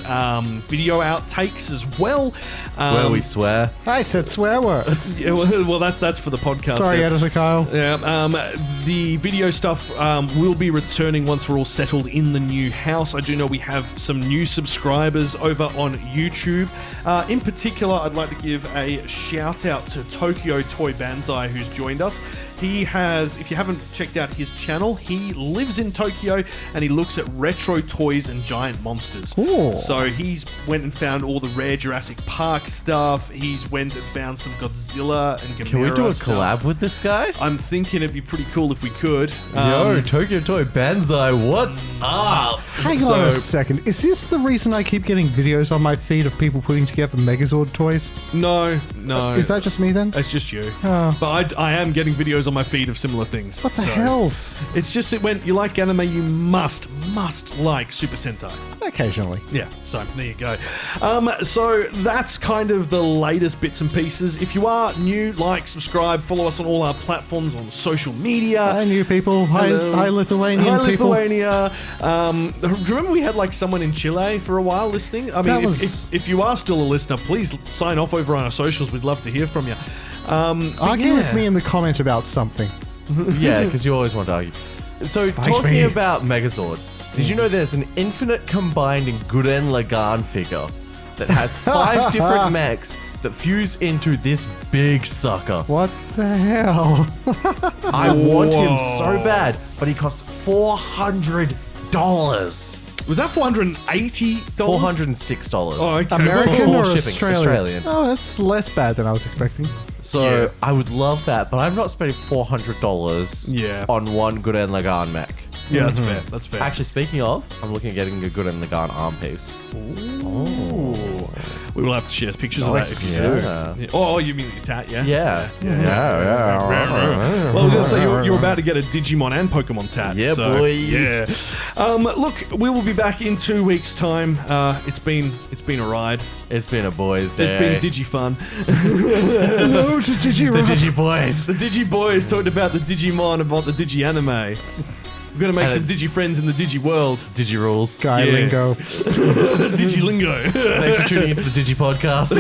video outtakes as well. Where we swear. I said swear words. Yeah, well, that's for the podcast. Sorry, Editor Kyle. Yeah. The video stuff will be returning once we're all settled in the new house. I do know we have some new subscribers over on YouTube. In particular, I'd like to give a shout out to Tokyo Toy Banzai, who's joined us. He has, if you haven't checked out his channel, he lives in Tokyo and he looks at retro toys and giant monsters. Ooh. So he's went and found all the rare Jurassic Park stuff. He's went and found some Godzilla and Gamera. Can we do a stuff. collab with this guy? I'm thinking it'd be pretty cool if we could. Yo, Tokyo Toy Banzai, what's up? Hang on a second. Is this the reason I keep getting videos on my feed of people putting together Megazord toys? No. Is that just me then? It's just you. Oh. But I am getting videos on my feed of similar things. What the hells? It's just it went. You like anime? You must like Super Sentai. Occasionally. Yeah, so there you go. So that's kind of the latest bits and pieces. If you are new, like, subscribe, follow us on all our platforms on social media. Hi, new people. Hi, Lithuanian Hi, people. Lithuania. Remember we had like someone in Chile for a while listening? I mean, if you are still a listener, please sign off over on our socials. We'd love to hear from you. Argue with me in the comment about something. Yeah, because you always want to argue. So, talking about Megazords, did you know there's an infinite combined Gurren Lagann figure that has 5 different mechs that fuse into this big sucker? What the hell? I want him so bad, but he costs $400. Was that $480? $406. Oh, okay. American or shipping. Australian? Oh, that's less bad than I was expecting. So I would love that, but I'm not spending $400 on one Gurren Lagann mech. Yeah, that's fair. That's fair. Actually, speaking of, I'm looking at getting a Gurren Lagann arm piece. Ooh. We will have to share pictures of that if you do. Yeah. Oh, you mean your tat, yeah? Yeah. Well, I was going to say, you're about to get a Digimon and Pokemon tat. Yeah, so, boy. Yeah. Look, we will be back in 2 weeks' time. It's been a ride. It's been a boys' day. It's been Digifun. Hello to Digi The Digiboys. The Digiboys talked about the Digimon, about the Digi-anime. We're going to make some Digi-friends in the Digi-world. Digi-rules. Guy lingo. Digi-lingo. Thanks for tuning into the Digi-podcast.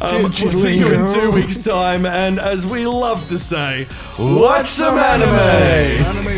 We'll see you in 2 weeks' time, and as we love to say, watch some anime!